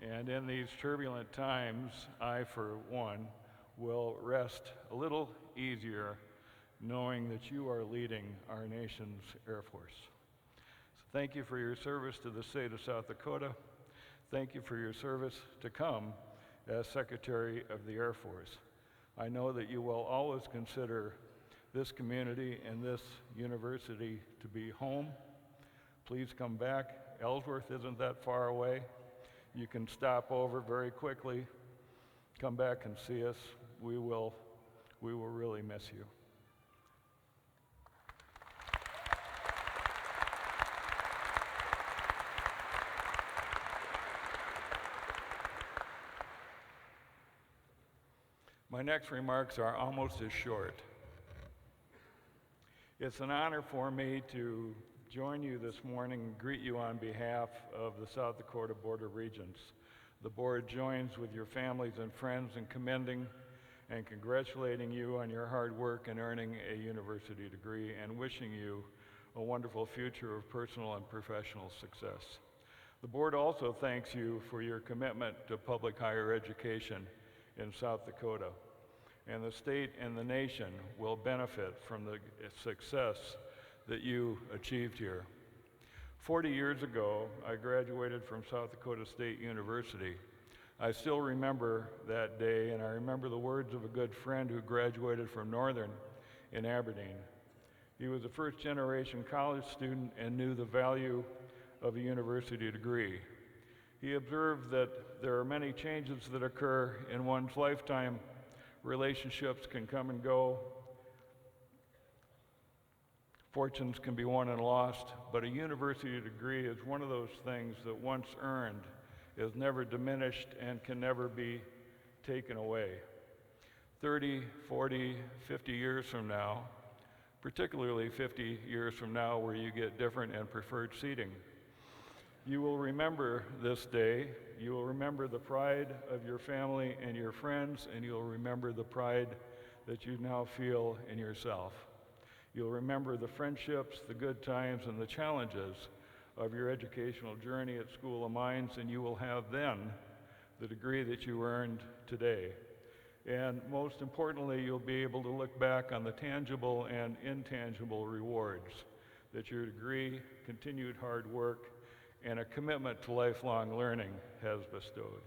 and in these turbulent times, I, for one, will rest a little easier knowing that you are leading our nation's Air Force. So thank you for your service to the state of South Dakota. Thank you for your service to come as Secretary of the Air Force. I know that you will always consider this community and this university to be home. Please come back. Ellsworth isn't that far away. You can stop over very quickly. Come back and see us. We will really miss you. My next remarks are almost as short. It's an honor for me to join you this morning and greet you on behalf of the South Dakota Board of Regents. The board joins with your families and friends in commending and congratulating you on your hard work in earning a university degree and wishing you a wonderful future of personal and professional success. The board also thanks you for your commitment to public higher education in South Dakota, and the state and the nation will benefit from the success that you achieved here. 40 years ago, I graduated from South Dakota State University. I still remember that day, and I remember the words of a good friend who graduated from Northern in Aberdeen. He was a first-generation college student and knew the value of a university degree. He observed that there are many changes that occur in one's lifetime. Relationships can come and go. Fortunes can be won and lost, but a university degree is one of those things that once earned is never diminished and can never be taken away. 30, 40, 50 years from now, particularly 50 years from now where you get different and preferred seating, you will remember this day. You will remember the pride of your family and your friends, and you'll remember the pride that you now feel in yourself. You'll remember the friendships, the good times, and the challenges of your educational journey at School of Mines, and you will have then the degree that you earned today. And most importantly, you'll be able to look back on the tangible and intangible rewards that your degree, continued hard work, and a commitment to lifelong learning has bestowed.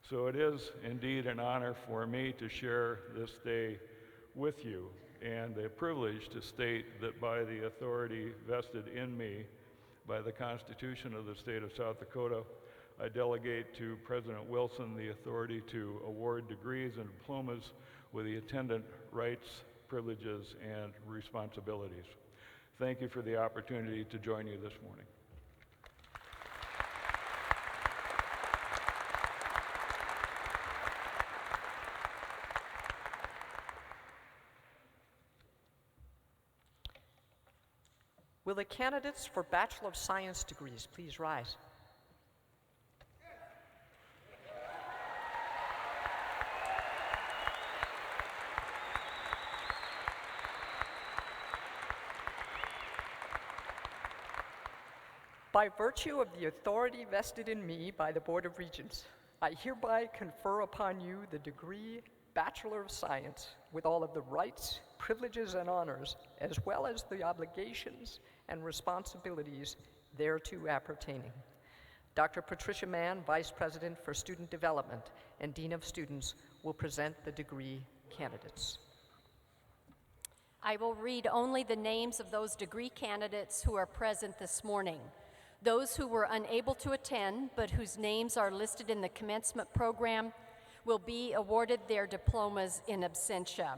So it is indeed an honor for me to share this day with you, and a privilege to state that by the authority vested in me by the Constitution of the state of South Dakota, I delegate to President Wilson the authority to award degrees and diplomas with the attendant rights, privileges, and responsibilities. Thank you for the opportunity to join you this morning. Will the candidates for Bachelor of Science degrees please rise? By virtue of the authority vested in me by the Board of Regents, I hereby confer upon you the degree Bachelor of Science with all of the rights, privileges, and honors, as well as the obligations and responsibilities thereto appertaining. Dr. Patricia Mann, Vice President for Student Development and Dean of Students, will present the degree candidates. I will read only the names of those degree candidates who are present this morning. Those who were unable to attend, but whose names are listed in the commencement program, will be awarded their diplomas in absentia.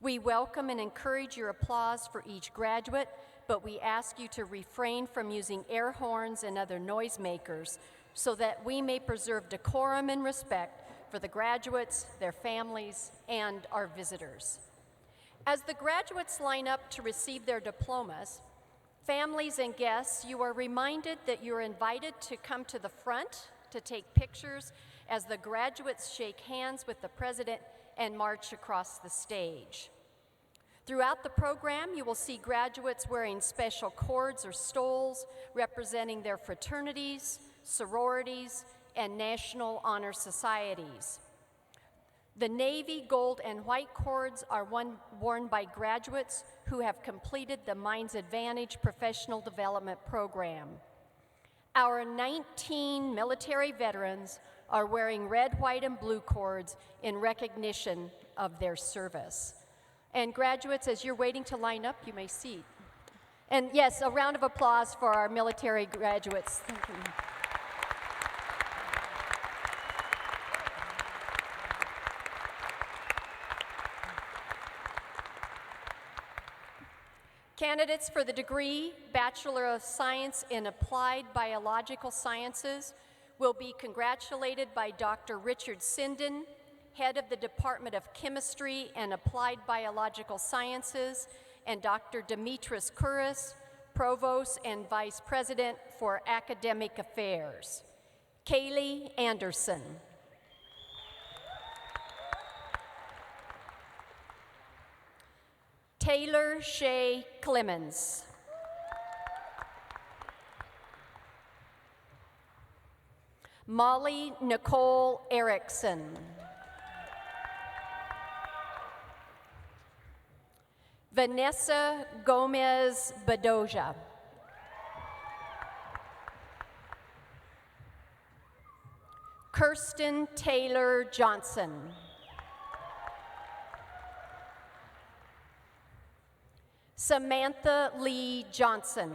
We welcome and encourage your applause for each graduate, but we ask you to refrain from using air horns and other noisemakers so that we may preserve decorum and respect for the graduates, their families, and our visitors. As the graduates line up to receive their diplomas, families and guests, you are reminded that you're invited to come to the front to take pictures as the graduates shake hands with the president and march across the stage. Throughout the program, you will see graduates wearing special cords or stoles representing their fraternities, sororities, and national honor societies. The navy, gold, and white cords are worn by graduates who have completed the Mines Advantage Professional Development Program. Our 19 military veterans are wearing red, white, and blue cords in recognition of their service. And graduates, as you're waiting to line up, you may seat. And yes, a round of applause for our military graduates. Thank you. Candidates for the degree Bachelor of Science in Applied Biological Sciences will be congratulated by Dr. Richard Sinden, head of the Department of Chemistry and Applied Biological Sciences, and Dr. Demetris Kouris, Provost and Vice President for Academic Affairs. Kaylee Anderson. Taylor Shea Clemens. Molly Nicole Erickson. Vanessa Gomez Bedoja. Kirsten Taylor Johnson. Samantha Lee Johnson.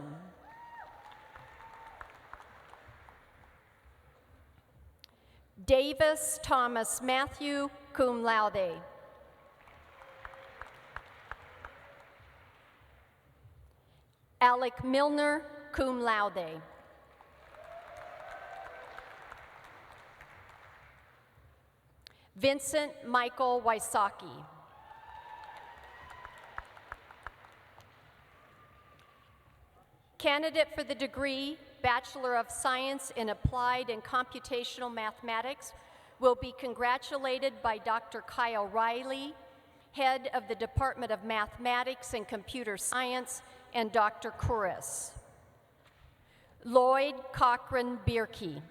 Davis Thomas Matthew, cum laude. Alec Milner, cum laude. Vincent Michael Wysocki. Candidate for the degree Bachelor of Science in Applied and Computational Mathematics will be congratulated by Dr. Kyle Riley, head of the Department of Mathematics and Computer Science, and Dr. Kouris. Lloyd Cochran Bierke.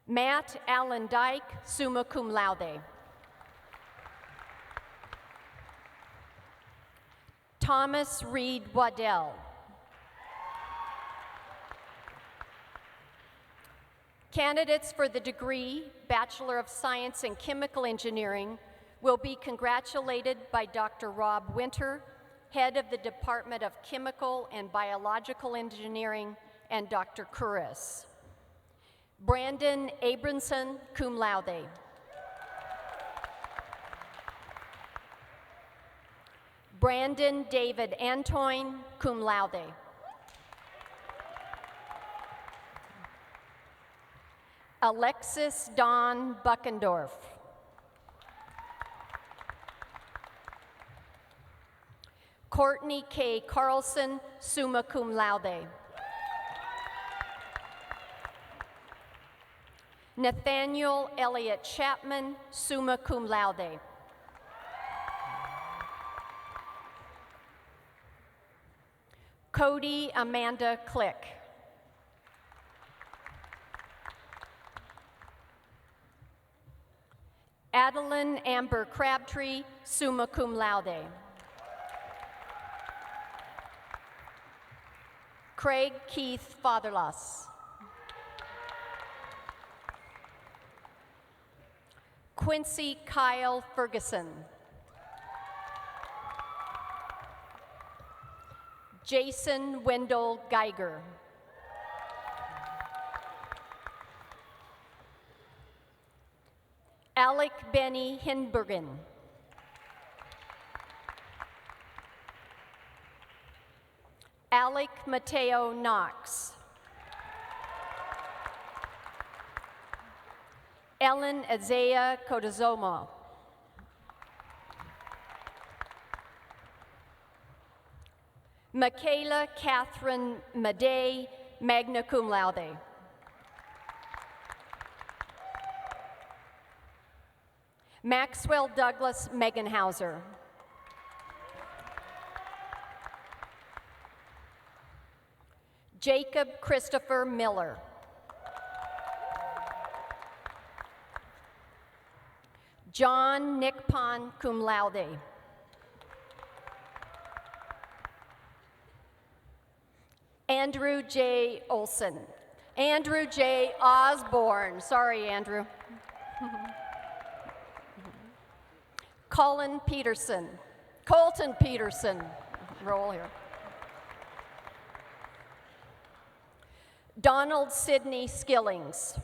Matt Allen Dyke, summa cum laude. Thomas Reed Waddell. Candidates for the degree Bachelor of Science in Chemical Engineering will be congratulated by Dr. Rob Winter, head of the Department of Chemical and Biological Engineering, and Dr. Kouris. Brandon Abramson, cum laude. Brandon David Antoine, cum laude. Alexis Dawn Buckendorf. Courtney K. Carlson, summa cum laude. Nathaniel Elliott Chapman, summa cum laude. Cody Amanda Click. Adeline Amber Crabtree, summa cum laude. Craig Keith Fatherloss. Quincy Kyle Ferguson. Jason Wendell Geiger. Alec Benny Hinbergen. Alec Mateo Knox. Ellen Azea Codazoma. Michaela Catherine Madej, magna cum laude. Maxwell Douglas Meganhauser. Jacob Christopher Miller. John Nickpon cum laude. Andrew J. Olson. Andrew J. Osborne. Sorry, Andrew. Colton Peterson. Roll here. Donald Sidney Skillings.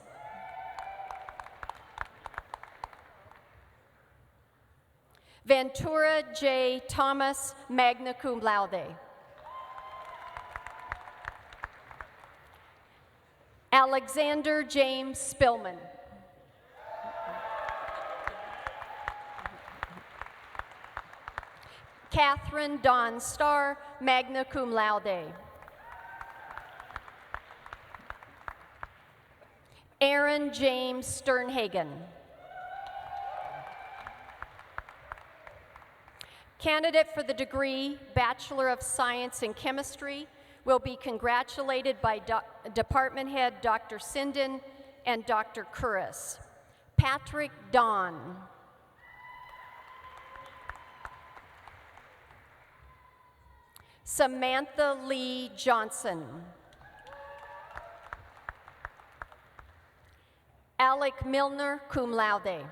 Ventura J. Thomas, magna cum laude. Alexander James Spillman. Catherine Dawn Starr, magna cum laude. Aaron James Sternhagen. Candidate for the degree Bachelor of Science in Chemistry will be congratulated by Department Head Dr. Sinden and Dr. Curris. Patrick Don. Samantha Lee Johnson. Alec Milner, cum laude.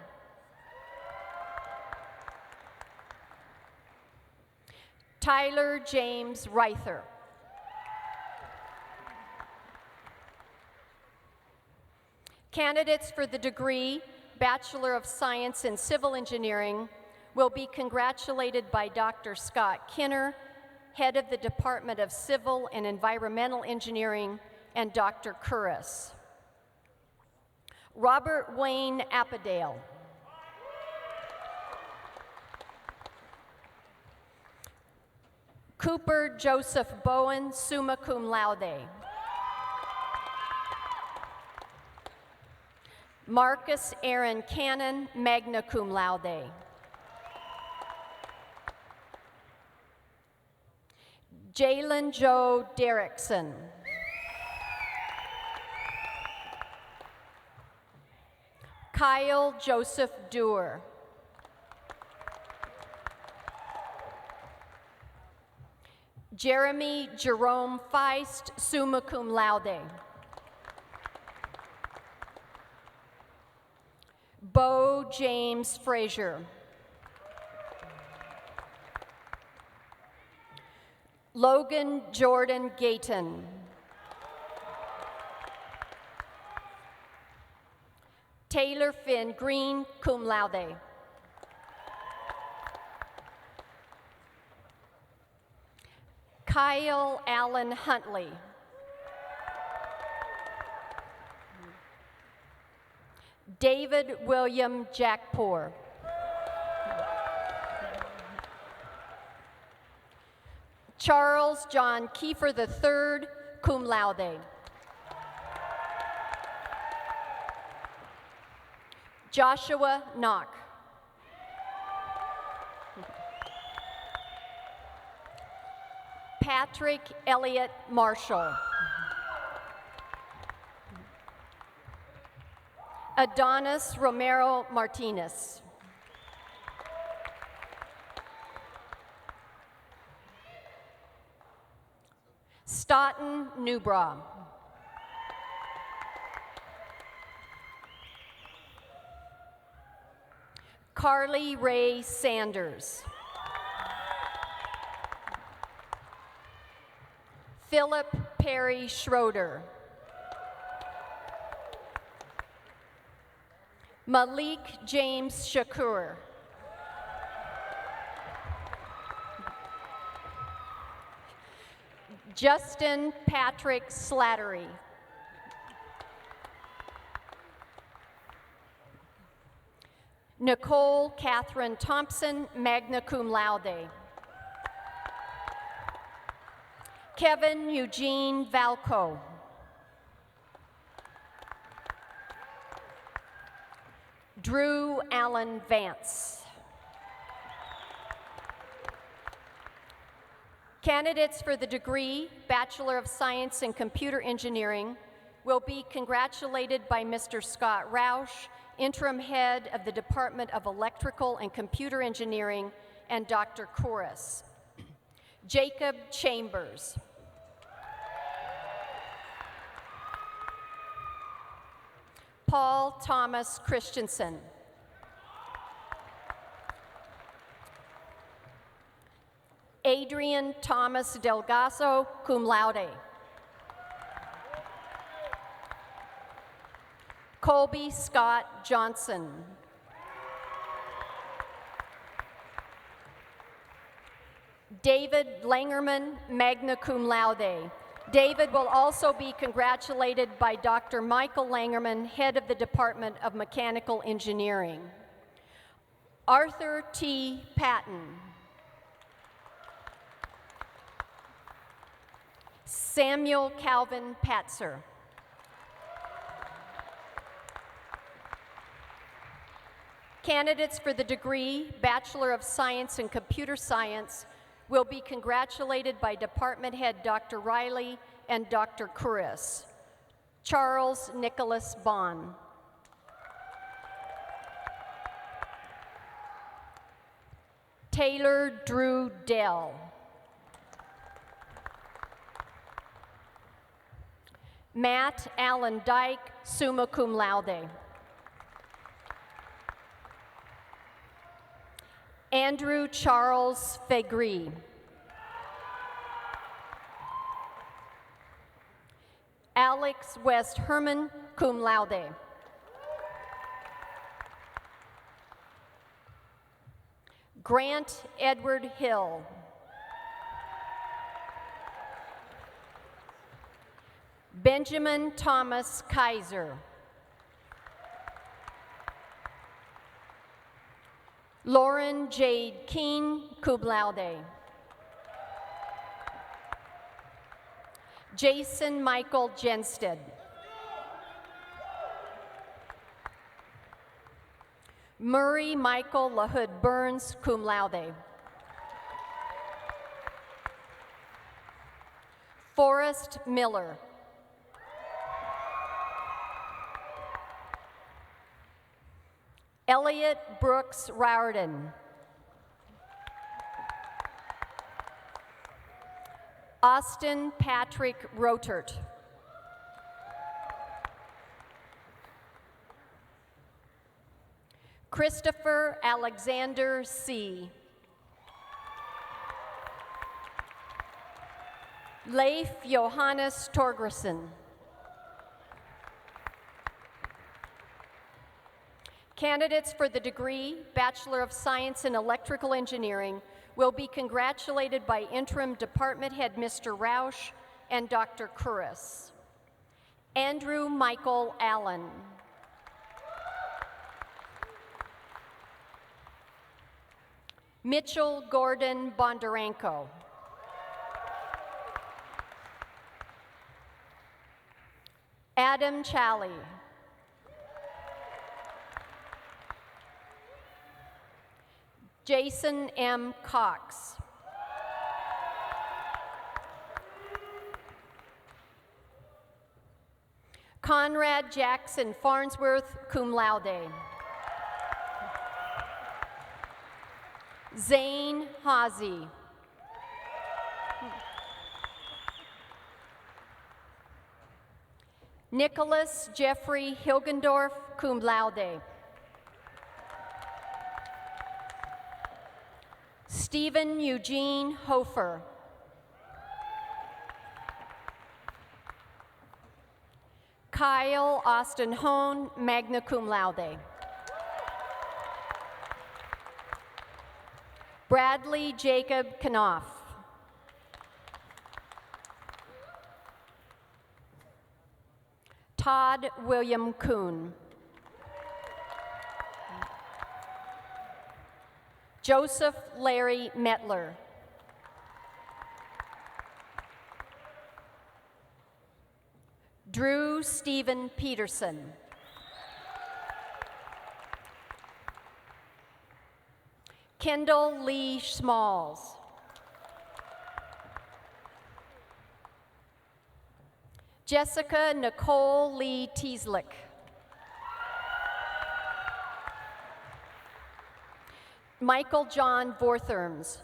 Tyler James Reither. Candidates for the degree Bachelor of Science in Civil Engineering will be congratulated by Dr. Scott Kinner, Head of the Department of Civil and Environmental Engineering, and Dr. Curris. Robert Wayne Appadale. Cooper Joseph Bowen, summa cum laude. Marcus Aaron Cannon, magna cum laude. Jalen Joe Derrickson. Kyle Joseph Dewar. Jeremy Jerome Feist, summa cum laude. Bo James Frazier. Logan Jordan Gayton. Taylor Finn Green, cum laude. Kyle Allen Huntley. David William Jackpour. Charles John Kiefer III, cum laude. Joshua Knock. Patrick Elliott Marshall. Adonis Romero Martinez. Stoughton Newbra. Carly Ray Sanders. Philip Perry Schroeder. Malik James Shakur. Justin Patrick Slattery. Nicole Catherine Thompson, magna cum laude. Kevin Eugene Valco. Drew Allen Vance. Candidates for the degree Bachelor of Science in Computer Engineering will be congratulated by Mr. Scott Roush, Interim Head of the Department of Electrical and Computer Engineering, and Dr. Kouros. Jacob Chambers. Paul Thomas Christensen. Adrian Thomas Delgaso, cum laude. Colby Scott Johnson. David Langerman, magna cum laude. David will also be congratulated by Dr. Michael Langerman, head of the Department of Mechanical Engineering. Arthur T. Patton. Samuel Calvin Patzer. Candidates for the degree Bachelor of Science in Computer Science will be congratulated by Department Head Dr. Riley and Dr. Kouros. Charles Nicholas Bond. Taylor Drew Dell. Matt Allen Dyke, summa cum laude. Andrew Charles Fegri. Alex West Herman, cum laude. Grant Edward Hill. Benjamin Thomas Kaiser. Lauren Jade Keene, cum laude. Jason Michael Jensted. Murray Michael LaHood Burns, cum laude. Forrest Miller. Elliot Brooks Rowden. Austin Patrick Rotert. Christopher Alexander C. Leif Johannes Torgerson. Candidates for the degree Bachelor of Science in Electrical Engineering will be congratulated by Interim Department Head Mr. Roush and Dr. Kouros. Andrew Michael Allen. Mitchell Gordon Bondarenko. Adam Challey. Jason M. Cox. Conrad Jackson Farnsworth, cum laude. Zane Hazy. Nicholas Jeffrey Hilgendorf, cum laude. Stephen Eugene Hofer. Kyle Austin Hone, magna cum laude. Bradley Jacob Knopf. Todd William Kuhn. Joseph Larry Metler. Drew Stephen Peterson. Kendall Lee Smalls. Jessica Nicole Lee Teaslick. Michael John Vortherms.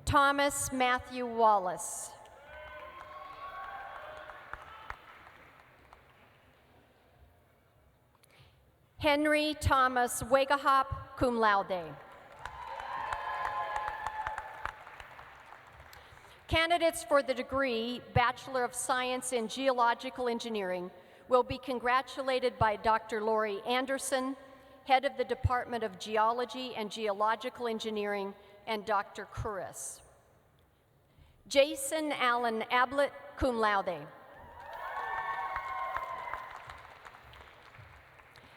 Thomas Matthew Wallace. Henry Thomas Wegahop, cum laude. Candidates for the degree Bachelor of Science in Geological Engineering will be congratulated by Dr. Lori Anderson, Head of the Department of Geology and Geological Engineering, and Dr. Couris. Jason Allen Ablett, cum laude.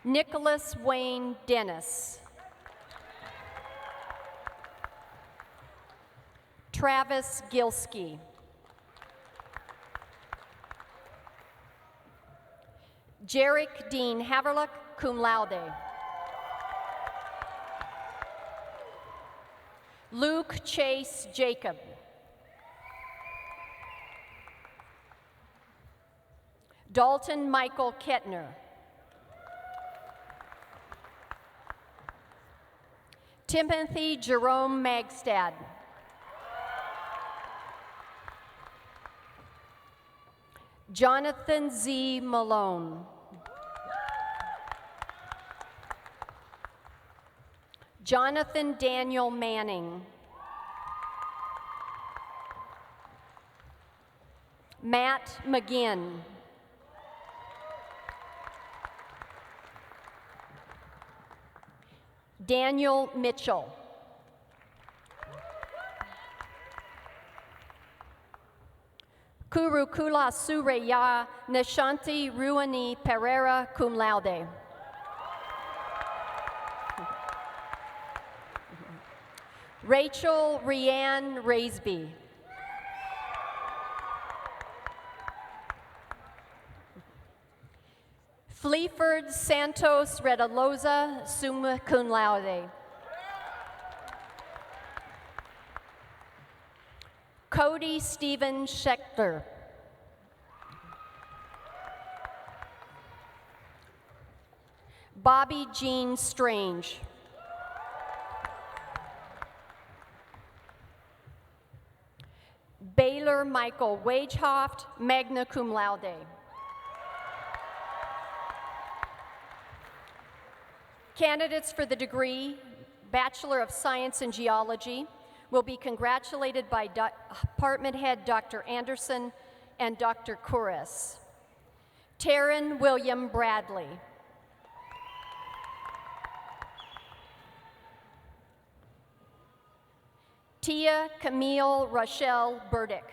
Nicholas Wayne Dennis. Travis Gilski. Jarek Dean Haverluck, cum laude. Luke Chase Jacob. Dalton Michael Kettner. Timothy Jerome Magstad. Jonathan Z. Malone. Jonathan Daniel Manning. Matt McGinn. Daniel Mitchell. Kurukula Sureya Nishanti Ruani Pereira, cum laude. Rachel Rianne Raisby. Fleeford Santos Redaloza, summa cum laude. Cody Stephen Schechter. Bobby Jean Strange. Baylor Michael Wagehoft, magna cum laude. Candidates for the degree Bachelor of Science in Geology will be congratulated by Department Head Dr. Anderson and Dr. Couris. Taryn William Bradley. Tia Camille Rochelle Burdick.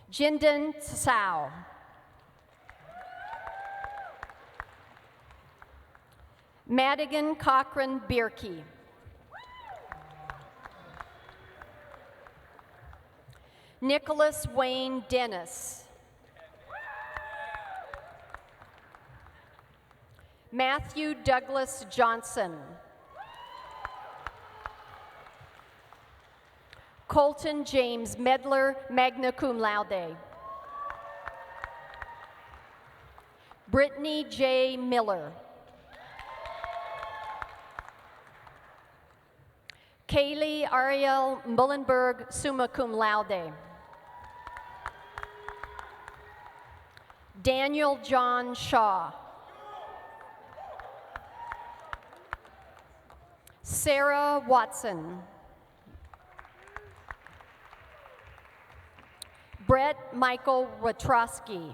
Jinden Tsao. Madigan Cochran Bierke. Nicholas Wayne Dennis. Matthew Douglas Johnson. Colton James Medler, magna cum laude. Brittany J. Miller. Kaylee Ariel Mullenberg, summa cum laude. Daniel John Shaw. Sarah Watson. Brett Michael Watrosky.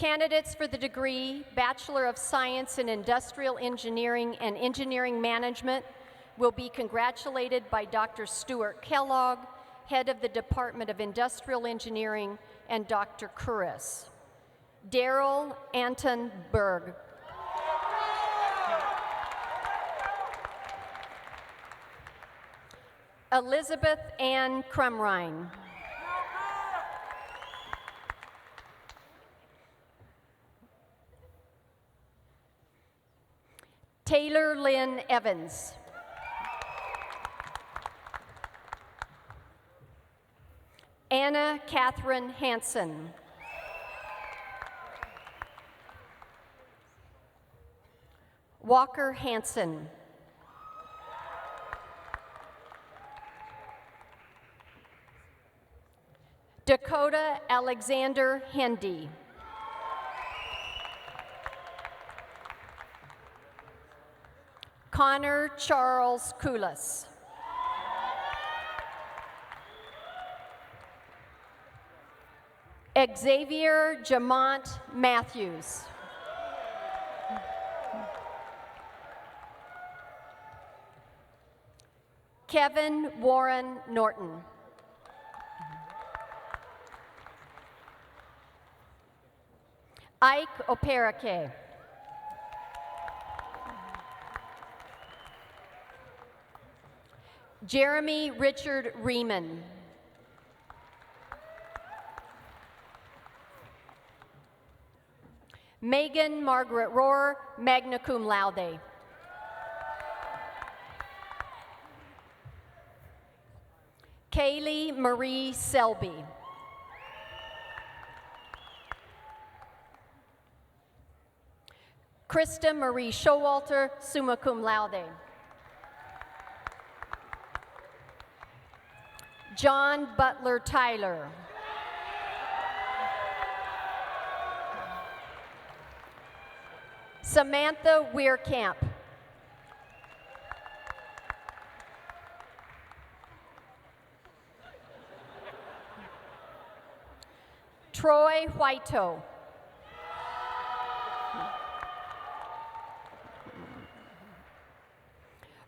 Candidates for the degree Bachelor of Science in Industrial Engineering and Engineering Management will be congratulated by Dr. Stuart Kellogg, Head of the Department of Industrial Engineering, and Dr. Curris. Daryl Anton Berg. Elizabeth Ann Crumrine. Taylor Lynn Evans. Anna Catherine Hansen. Walker Hansen. Dakota Alexander Hendy. Connor Charles Koulas. Xavier Jamont Matthews. Kevin Warren Norton. Ike Operake. Jeremy Richard Riemann. Megan Margaret Rohr, magna cum laude. Kaylee Marie Selby. Krista Marie Showalter, summa cum laude. John Butler Tyler. Samantha Weirkamp. Troy Whiteau.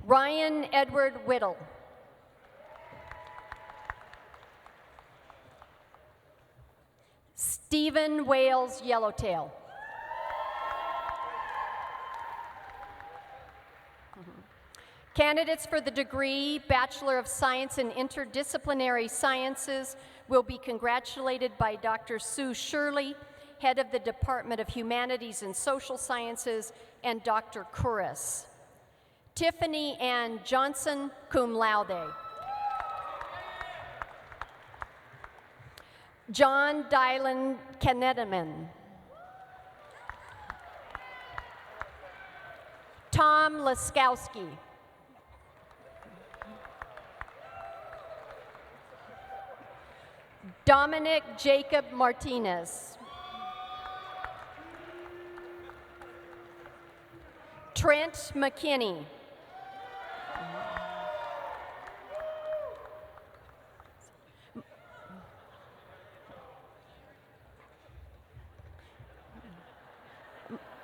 Ryan Edward Whittle. Stephen Wales Yellowtail. Candidates for the degree Bachelor of Science in Interdisciplinary Sciences will be congratulated by Dr. Sue Shirley, Head of the Department of Humanities and Social Sciences, and Dr. Curris. Tiffany Ann Johnson, cum laude. John Dylan Kennediman. Tom Laskowski. Dominic Jacob Martinez. Trent McKinney.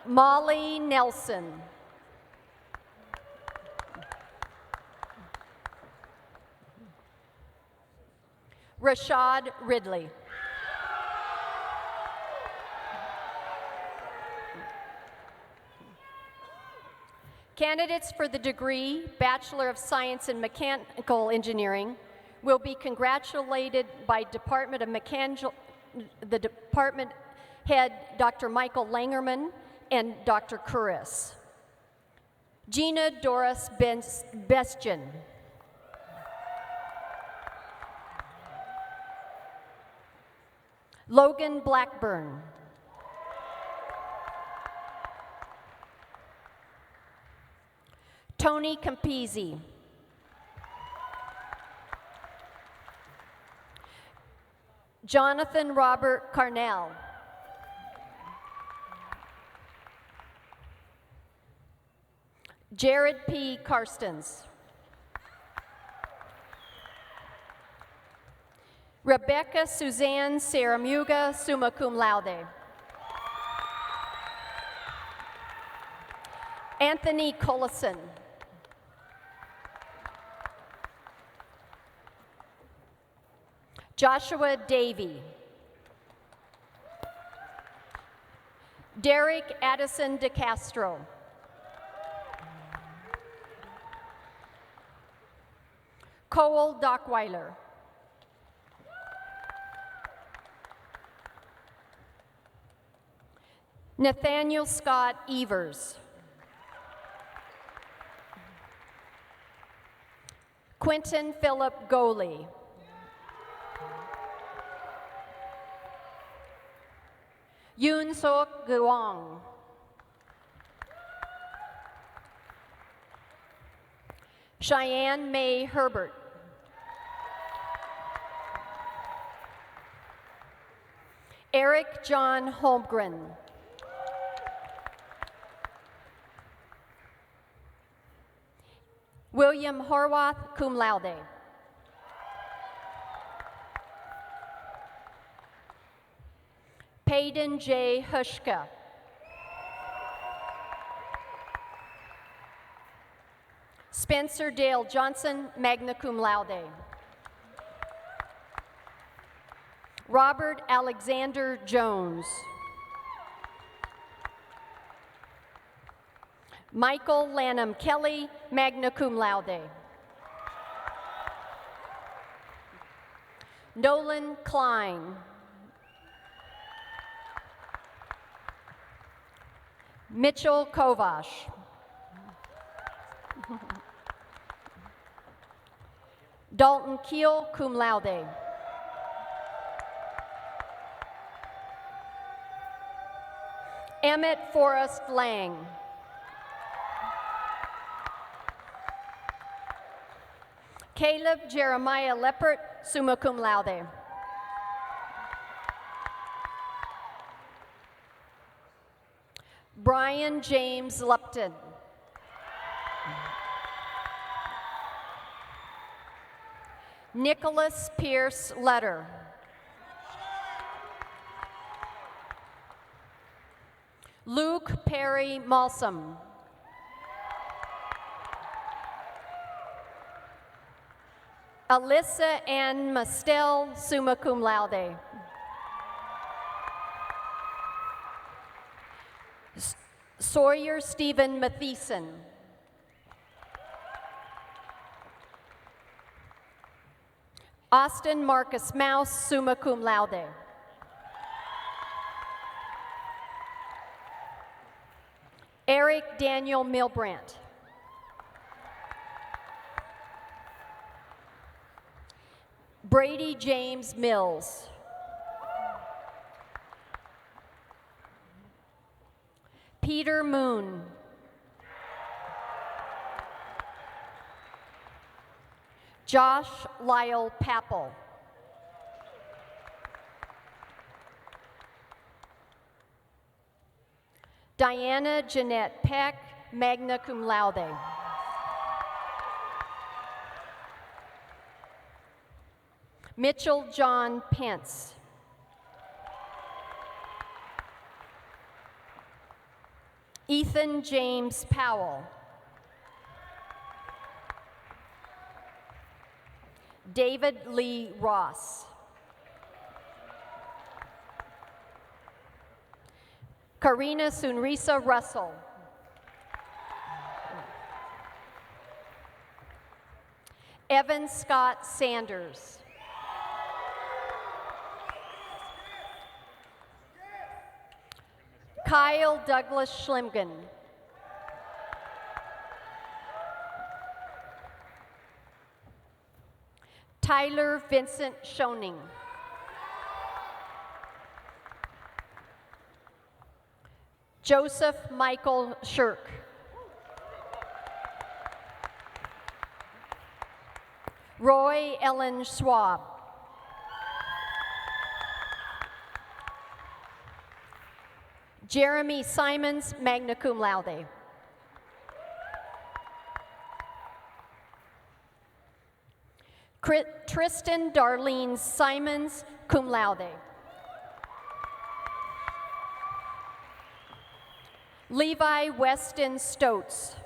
Molly Nelson. Rashad Ridley. Candidates for the degree Bachelor of Science in Mechanical Engineering will be congratulated by the department head, Dr. Michael Langerman, and Dr. Curris. Gina Doris Bestien. Logan Blackburn. Tony Campisi. Jonathan Robert Carnell. Jared P. Karstens. Rebecca Suzanne Saramuga, summa cum laude. Anthony Collison. Joshua Davey. Derek Addison DeCastro. Cole Dockweiler. Nathaniel Scott Evers. Quentin Philip Goley. Yoon Sok Guang. Cheyenne May Herbert. Eric John Holmgren. William Horwath, cum laude. Payden J. Hushka. Spencer Dale Johnson, magna cum laude. Robert Alexander Jones. Michael Lanham Kelly, magna cum laude. Nolan Klein. Mitchell Kovash. Dalton Keel, cum laude. Emmett Forrest Lang. Caleb Jeremiah Leppert, summa cum laude. Brian James Lupton. Nicholas Pierce Letter. Luke Perry Malsum. Alyssa Ann Mastel, summa cum laude. Sawyer Stephen Mathieson. Austin Marcus Mouse, summa cum laude. Eric Daniel Milbrandt. Brady James Mills. Peter Moon. Josh Lyle Papple. Diana Jeanette Peck, magna cum laude. Mitchell John Pence. Ethan James Powell. David Lee Ross. Karina Sunrisa Russell. Evan Scott Sanders. Kyle Douglas Schlimgen. Tyler Vincent Schoening. Joseph Michael Shirk. Roy Ellen Schwab. Jeremy Simons, magna cum laude. Tristan Darlene Simons, cum laude. Levi Weston Stotes.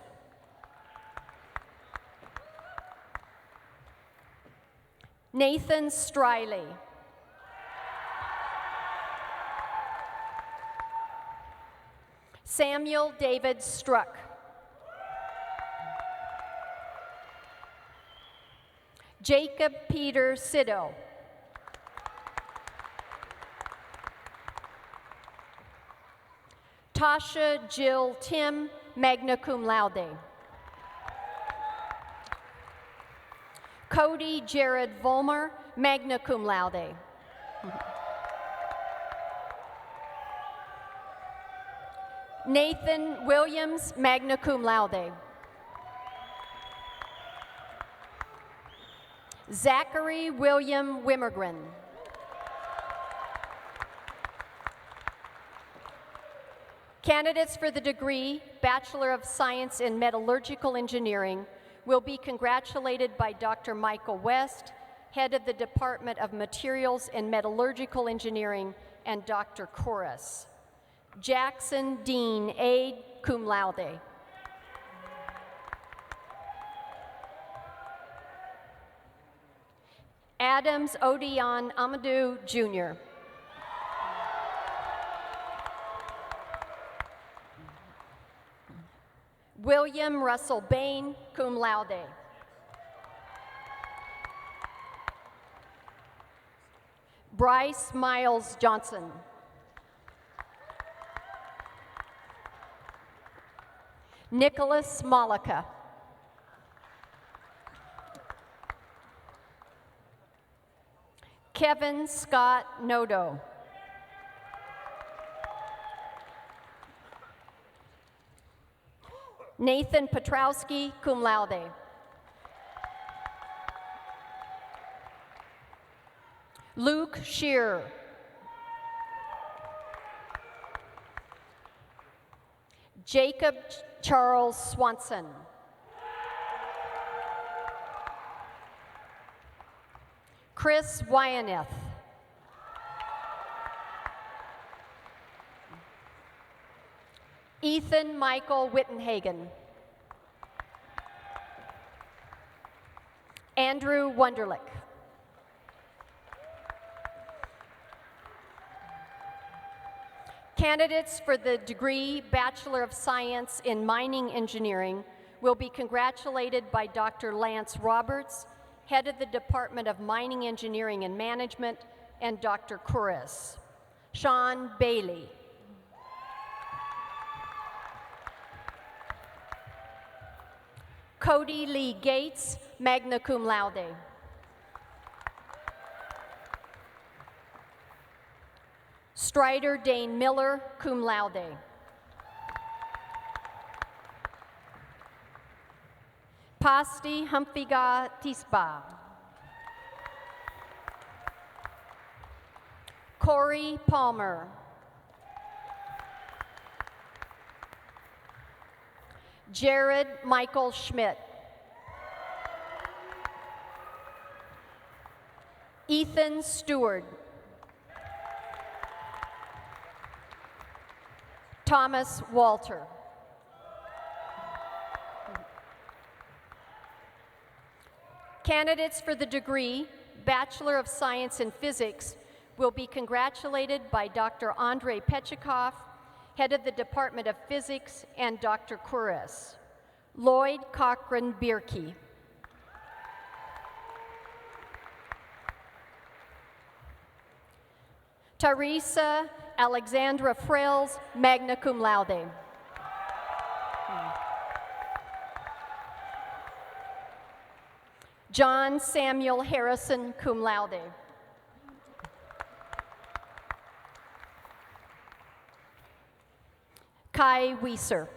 Nathan Striley. Samuel David Struck. Jacob Peter Sido. Tasha Jill Tim, magna cum laude. Cody Jared Volmer, magna cum laude. Nathan Williams, magna cum laude. Zachary William Wimmergren. Candidates for the degree Bachelor of Science in Metallurgical Engineering will be congratulated by Dr. Michael West, head of the Department of Materials and Metallurgical Engineering, and Dr. Corus. Jackson Dean Aide, cum laude. Adams Odion Amadou, Jr. William Russell Bain, cum laude. Bryce Miles Johnson. Nicholas Malika. Kevin Scott Nodo. Nathan Petrowski, cum laude. Luke Shearer. Jacob Charles Swanson. Chris Wyaneth. Ethan Michael Wittenhagen. Andrew Wunderlich. Candidates for the degree Bachelor of Science in Mining Engineering will be congratulated by Dr. Lance Roberts, head of the Department of Mining Engineering and Management, and Dr. Couris. Sean Bailey. Cody Lee Gates, magna cum laude. Strider Dane Miller, cum laude. Pasti Humphiga Tisba. Corey Palmer. Jared Michael Schmidt. Ethan Stewart. Thomas Walter. Candidates for the degree Bachelor of Science in Physics will be congratulated by Dr. Andrei Pechikov, head of the Department of Physics, and Dr. Couris. Lloyd Cochran Bierke. Teresa Alexandra Frills, magna cum laude. John Samuel Harrison, cum laude. Kai Weiser.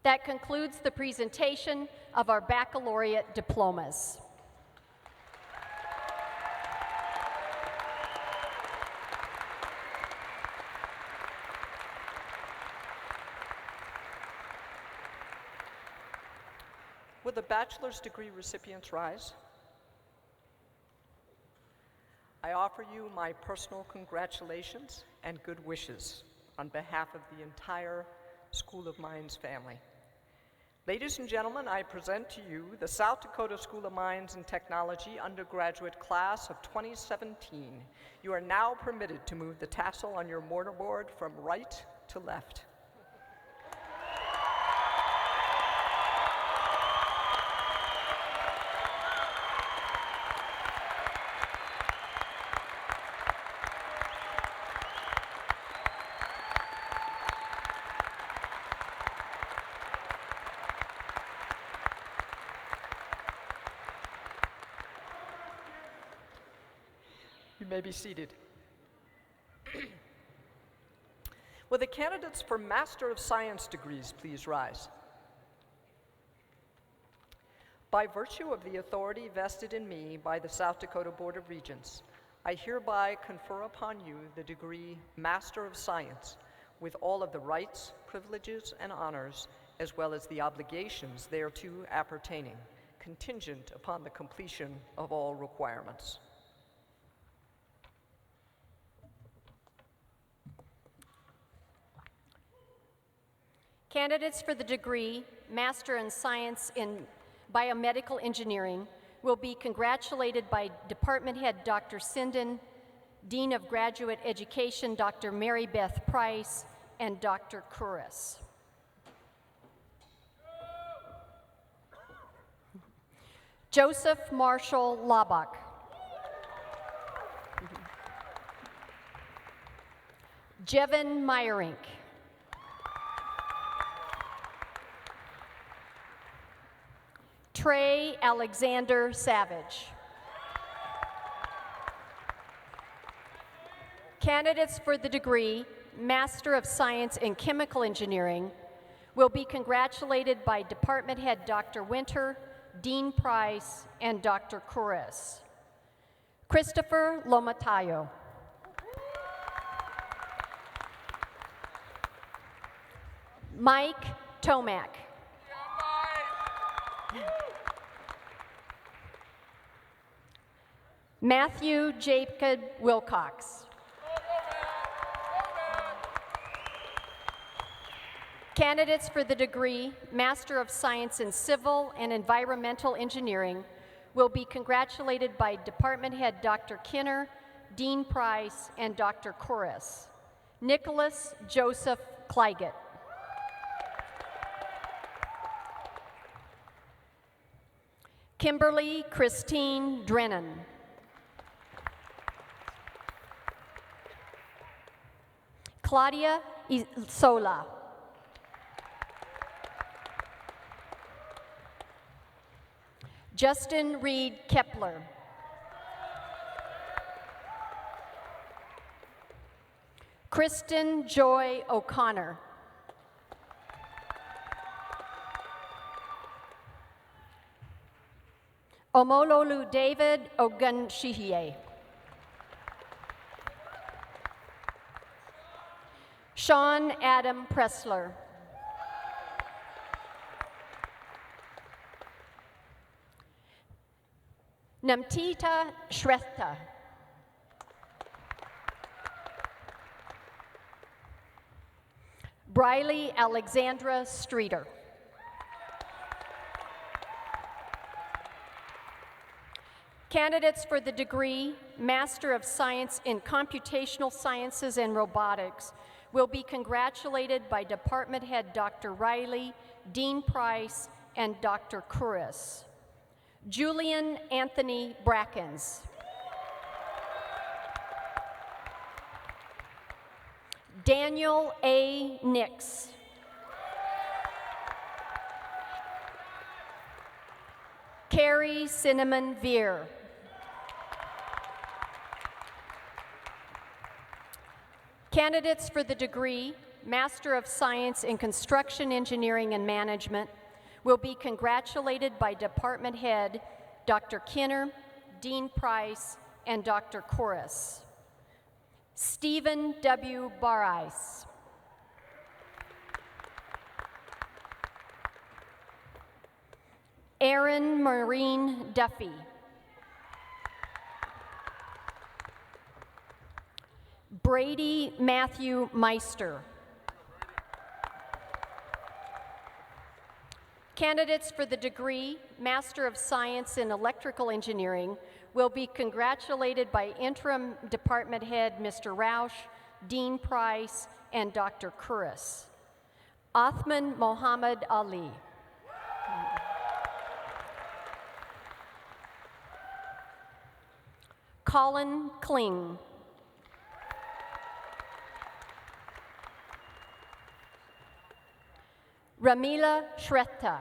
That concludes the presentation of our baccalaureate diplomas. Will the bachelor's degree recipients rise? I offer you my personal congratulations and good wishes on behalf of the entire School of Mines family. Ladies and gentlemen, I present to you the South Dakota School of Mines and Technology undergraduate class of 2017. You are now permitted to move the tassel on your mortarboard from right to left. You may be seated. Will the candidates for Master of Science degrees please rise? By virtue of the authority vested in me by the South Dakota Board of Regents, I hereby confer upon you the degree Master of Science with all of the rights, privileges, and honors, as well as the obligations thereto appertaining, contingent upon the completion of all requirements. Candidates for the degree Master in Science in Biomedical Engineering will be congratulated by Department Head Dr. Sinden, Dean of Graduate Education Dr. Mary Beth Price, and Dr. Kuris. Joseph Marshall Labach. Jevin Meyerink. Trey Alexander Savage. Candidates for the degree Master of Science in Chemical Engineering will be congratulated by Department Head Dr. Winter, Dean Price, and Dr. Kuris. Christopher Lomatayo. Mike Tomac. Matthew Jacob Wilcox. Candidates for the degree Master of Science in Civil and Environmental Engineering will be congratulated by Department Head Dr. Kinner, Dean Price, and Dr. Kuris. Nicholas Joseph Kleigett. Kimberly Christine Drennan. Claudia Sola. Justin Reed Kepler. Kristen Joy O'Connor. Omololu David Ogunshihie. Sean Adam Pressler. Namtita Shrestha. Briley Alexandra Streeter. Candidates for the degree Master of Science in Computational Sciences and Robotics will be congratulated by Department Head Dr. Riley, Dean Price, and Dr. Kuris. Julian Anthony Brackens. Daniel A. Nix. Carrie Cinnamon Veer. Candidates for the degree Master of Science in Construction Engineering and Management will be congratulated by Department Head Dr. Kinner, Dean Price, and Dr. Kuris. Stephen W. Barais. Aaron Maureen Duffy. Brady Matthew Meister. Candidates for the degree Master of Science in Electrical Engineering will be congratulated by Interim Department Head Mr. Rausch, Dean Price, and Dr. Kuris. Othman Mohammed Ali. Colin Kling. Ramila Shrestha.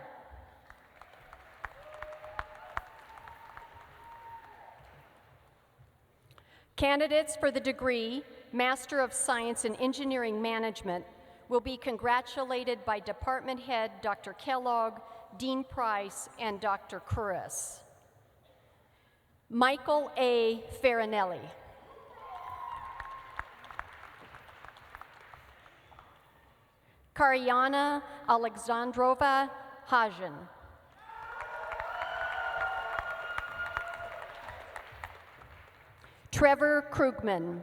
Candidates for the degree Master of Science in Engineering Management will be congratulated by Department Head Dr. Kellogg, Dean Price, and Dr. Kuris. Michael A. Farinelli. Karyana Alexandrova Hajan. Trevor Krugman.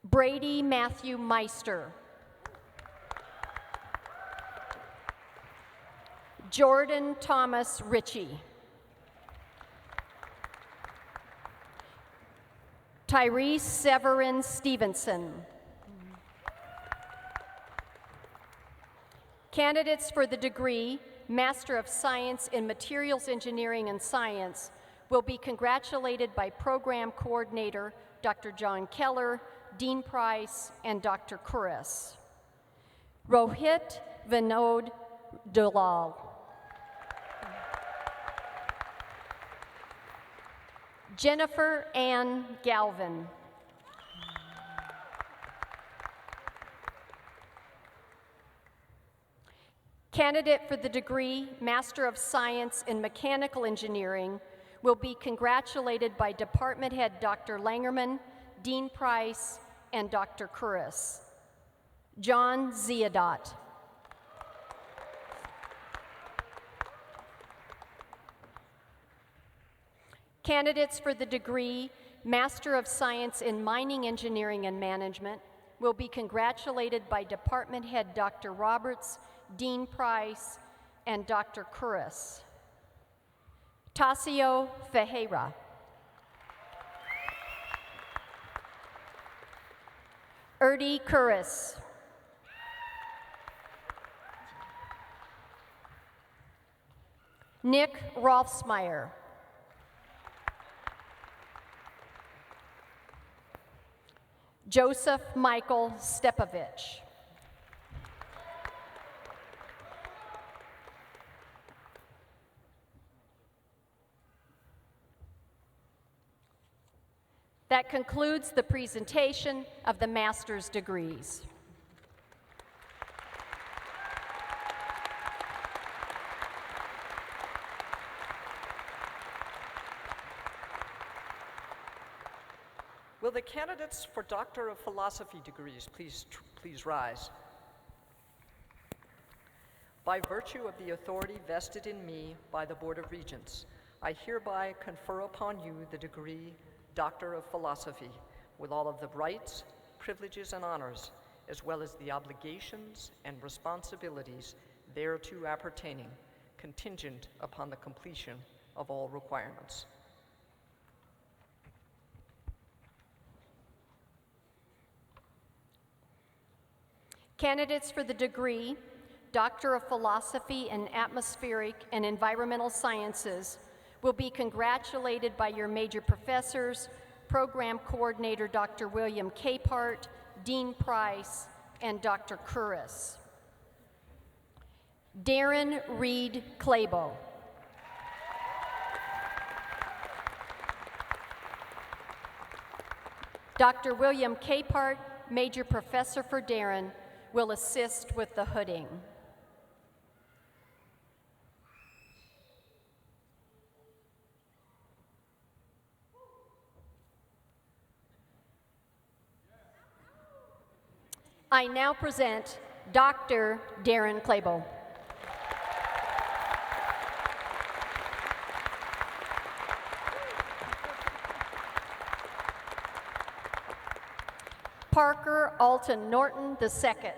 Brady Matthew Meister. Jordan Thomas Ritchie. Tyrese Severin Stevenson. Candidates for the degree Master of Science in Materials Engineering and Science will be congratulated by Program Coordinator Dr. John Keller, Dean Price, and Dr. Kuris. Rohit Vinod Dalal. Jennifer Ann Galvin. Candidate for the degree Master of Science in Mechanical Engineering will be congratulated by Department Head Dr. Langerman, Dean Price, and Dr. Kuris. John Ziadat. Candidates for the degree Master of Science in Mining Engineering and Management will be congratulated by Department Head Dr. Roberts, Dean Price, and Dr. Kuris. Tasio Ferreira. Erdi Kuris. Nick Rolfsmeyer. Joseph Michael Stepovich. That concludes the presentation of the master's degrees. Will the candidates for Doctor of Philosophy degrees please rise? By virtue of the authority vested in me by the Board of Regents, I hereby confer upon you the degree Doctor of Philosophy with all of the rights, privileges, and honors, as well as the obligations and responsibilities thereto appertaining, contingent upon the completion of all requirements. Candidates for the degree Doctor of Philosophy in Atmospheric and Environmental Sciences will be congratulated by your major professors, Program Coordinator Dr. William Capehart, Dean Price, and Dr. Kuris. Darren Reed Clabo. Dr. William Capehart, Major Professor for Darren, will assist with the hooding. I now present Dr. Darren Clabo. Parker Alton Norton II.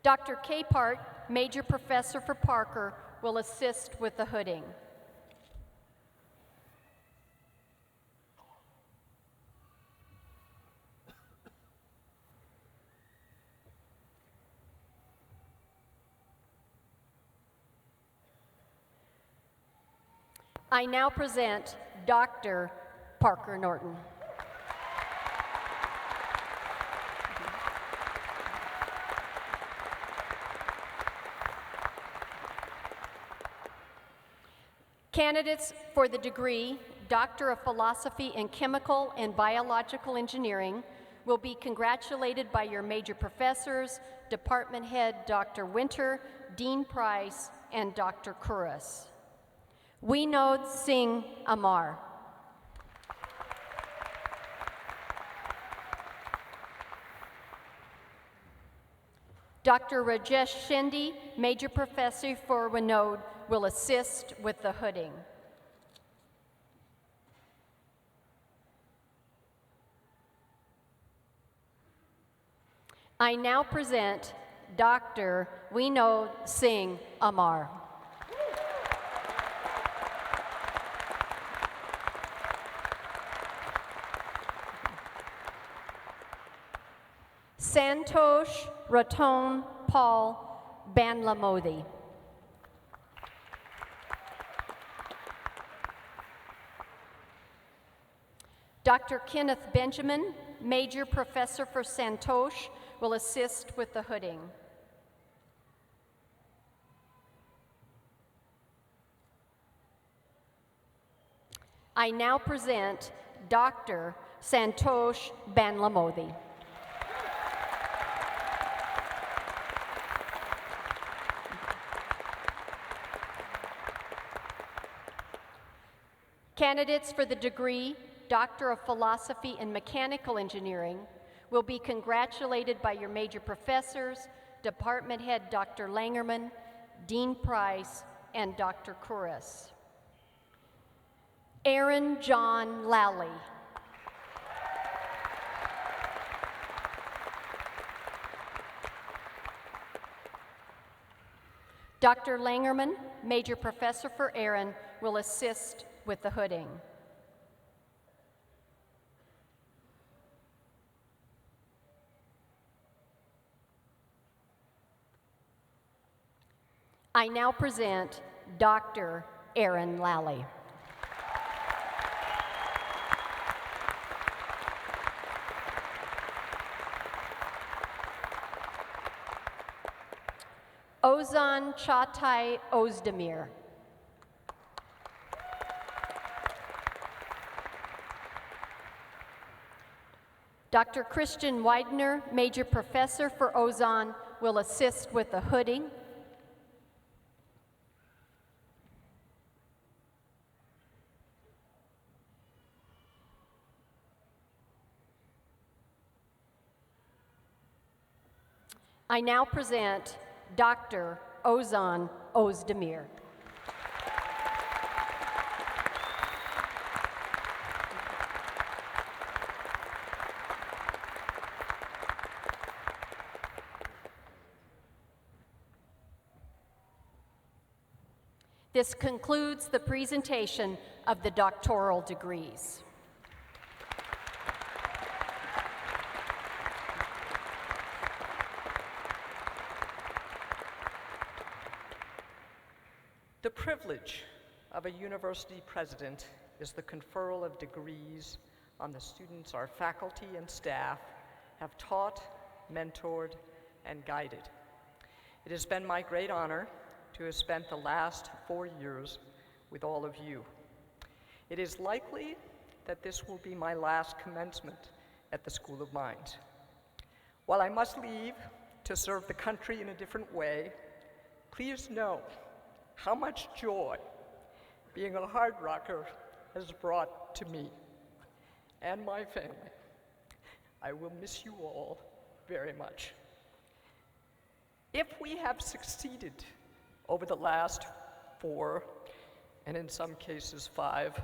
Dr. Capehart, Major Professor for Parker, will assist with the hooding. I now present Dr. Parker Norton. Candidates for the degree Doctor of Philosophy in Chemical and Biological Engineering will be congratulated by your major professors, Department Head Dr. Winter, Dean Price, and Dr. Kuras. Vinod Singh Amar. Dr. Rajesh Shinde, Major Professor for Vinod, will assist with the hooding. I now present Dr. Vinod Singh Amar. Santosh Raton Paul Banlamodi. Dr. Kenneth Benjamin, Major Professor for Santosh, will assist with the hooding. I now present Dr. Santosh Banlamodi. Candidates for the degree Doctor of Philosophy in Mechanical Engineering will be congratulated by your major professors, Department Head Dr. Langerman, Dean Price, and Dr. Kuras. Aaron John Lally. Dr. Langerman, Major Professor for Aaron, will assist with the hooding. I now present Dr. Aaron Lally. Ozan Chatai Ozdemir. Dr. Christian Widener, Major Professor for Ozan, will assist with the hooding. I now present Dr. Ozan Ozdemir. This concludes the presentation of the doctoral degrees. The privilege of a university president is the conferral of degrees on the students our faculty and staff have taught, mentored, and guided. It has been my great honor to have spent the last 4 years with all of you. It is likely that this will be my last commencement at the School of Mines. While I must leave to serve the country in a different way, please know how much joy being a hard rocker has brought to me. and my family. I will miss you all very much. If we have succeeded over the last 4, and in some cases 5,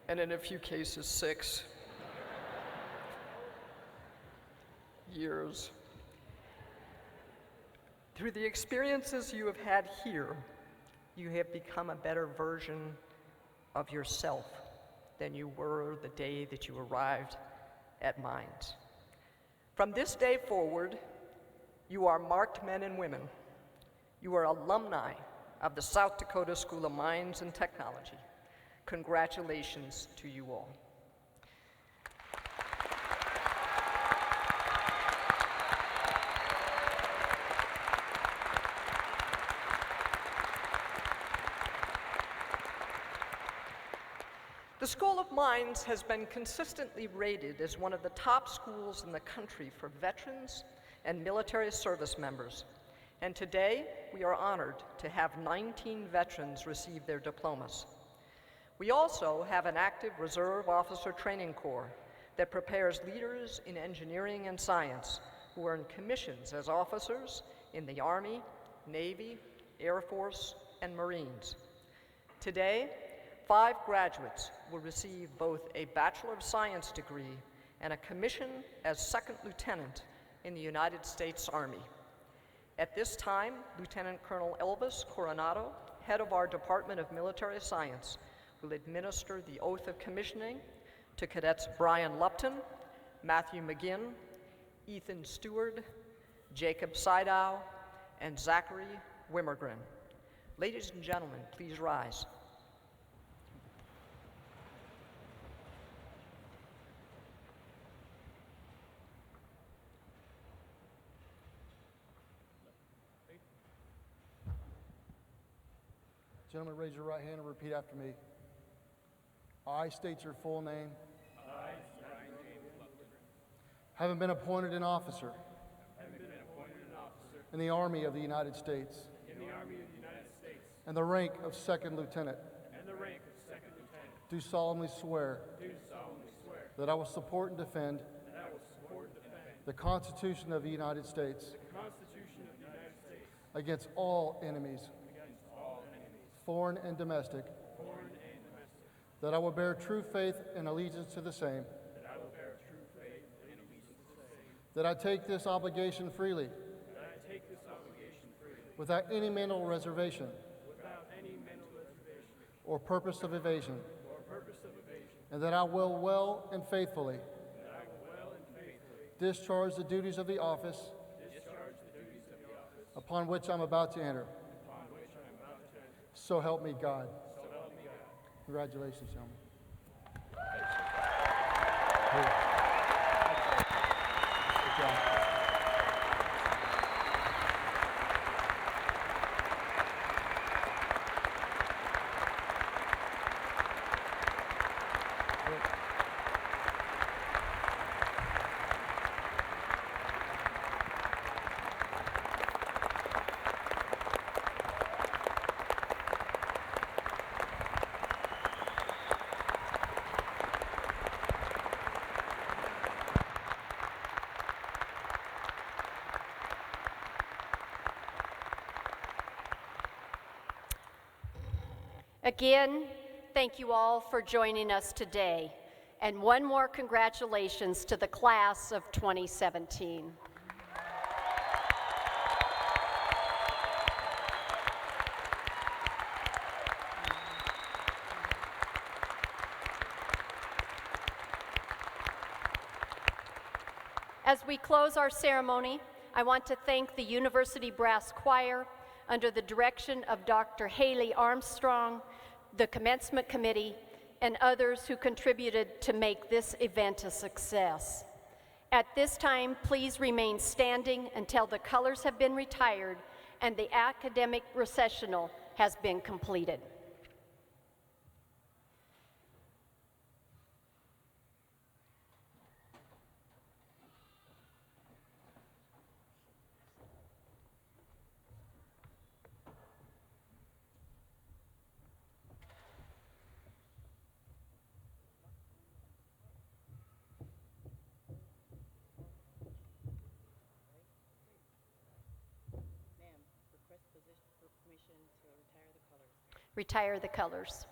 and in a few cases 6 years, through the experiences you have had here, you have become a better version of yourself than you were the day that you arrived at Mines. From this day forward, you are marked men and women. You are alumni of the South Dakota School of Mines and Technology. Congratulations to you all. The School of Mines has been consistently rated as one of the top schools in the country for veterans and military service members. And today, we are honored to have 19 veterans receive their diplomas. We also have an active Reserve Officer Training Corps that prepares leaders in engineering and science who earn commissions as officers in the Army, Navy, Air Force, and Marines. Today, 5 graduates will receive both a Bachelor of Science degree and a commission as second lieutenant in the United States Army. At this time, Lieutenant Colonel Elvis Coronado, head of our Department of Military Science, will administer the oath of commissioning to Cadets Brian Lupton, Matthew McGinn, Ethan Stewart, Jacob Sydow, and Zachary Wimmergren. Ladies and gentlemen, please rise. Gentlemen, raise your right hand and repeat after me. I state your full name. I, Brian James Lupton, Having been appointed an officer in the Army of the United States and the rank of second lieutenant, do solemnly swear that I will support and defend the Constitution of the United States against all enemies, foreign and domestic, that I will bear true faith and allegiance to the same, that I take this obligation freely, without any mental reservation or purpose of evasion, and that I will well and faithfully discharge the duties of the office upon which I'm about to enter. So help me God. Congratulations, gentlemen. Good job. Again, thank you all for joining us today. And one more congratulations to the class of 2017. As we close our ceremony, I want to thank the University Brass Choir under the direction of Dr. Haley Armstrong, the Commencement Committee, and others who contributed to make this event a success. At this time, please remain standing until the colors have been retired and the academic recessional has been completed. Retire the colors.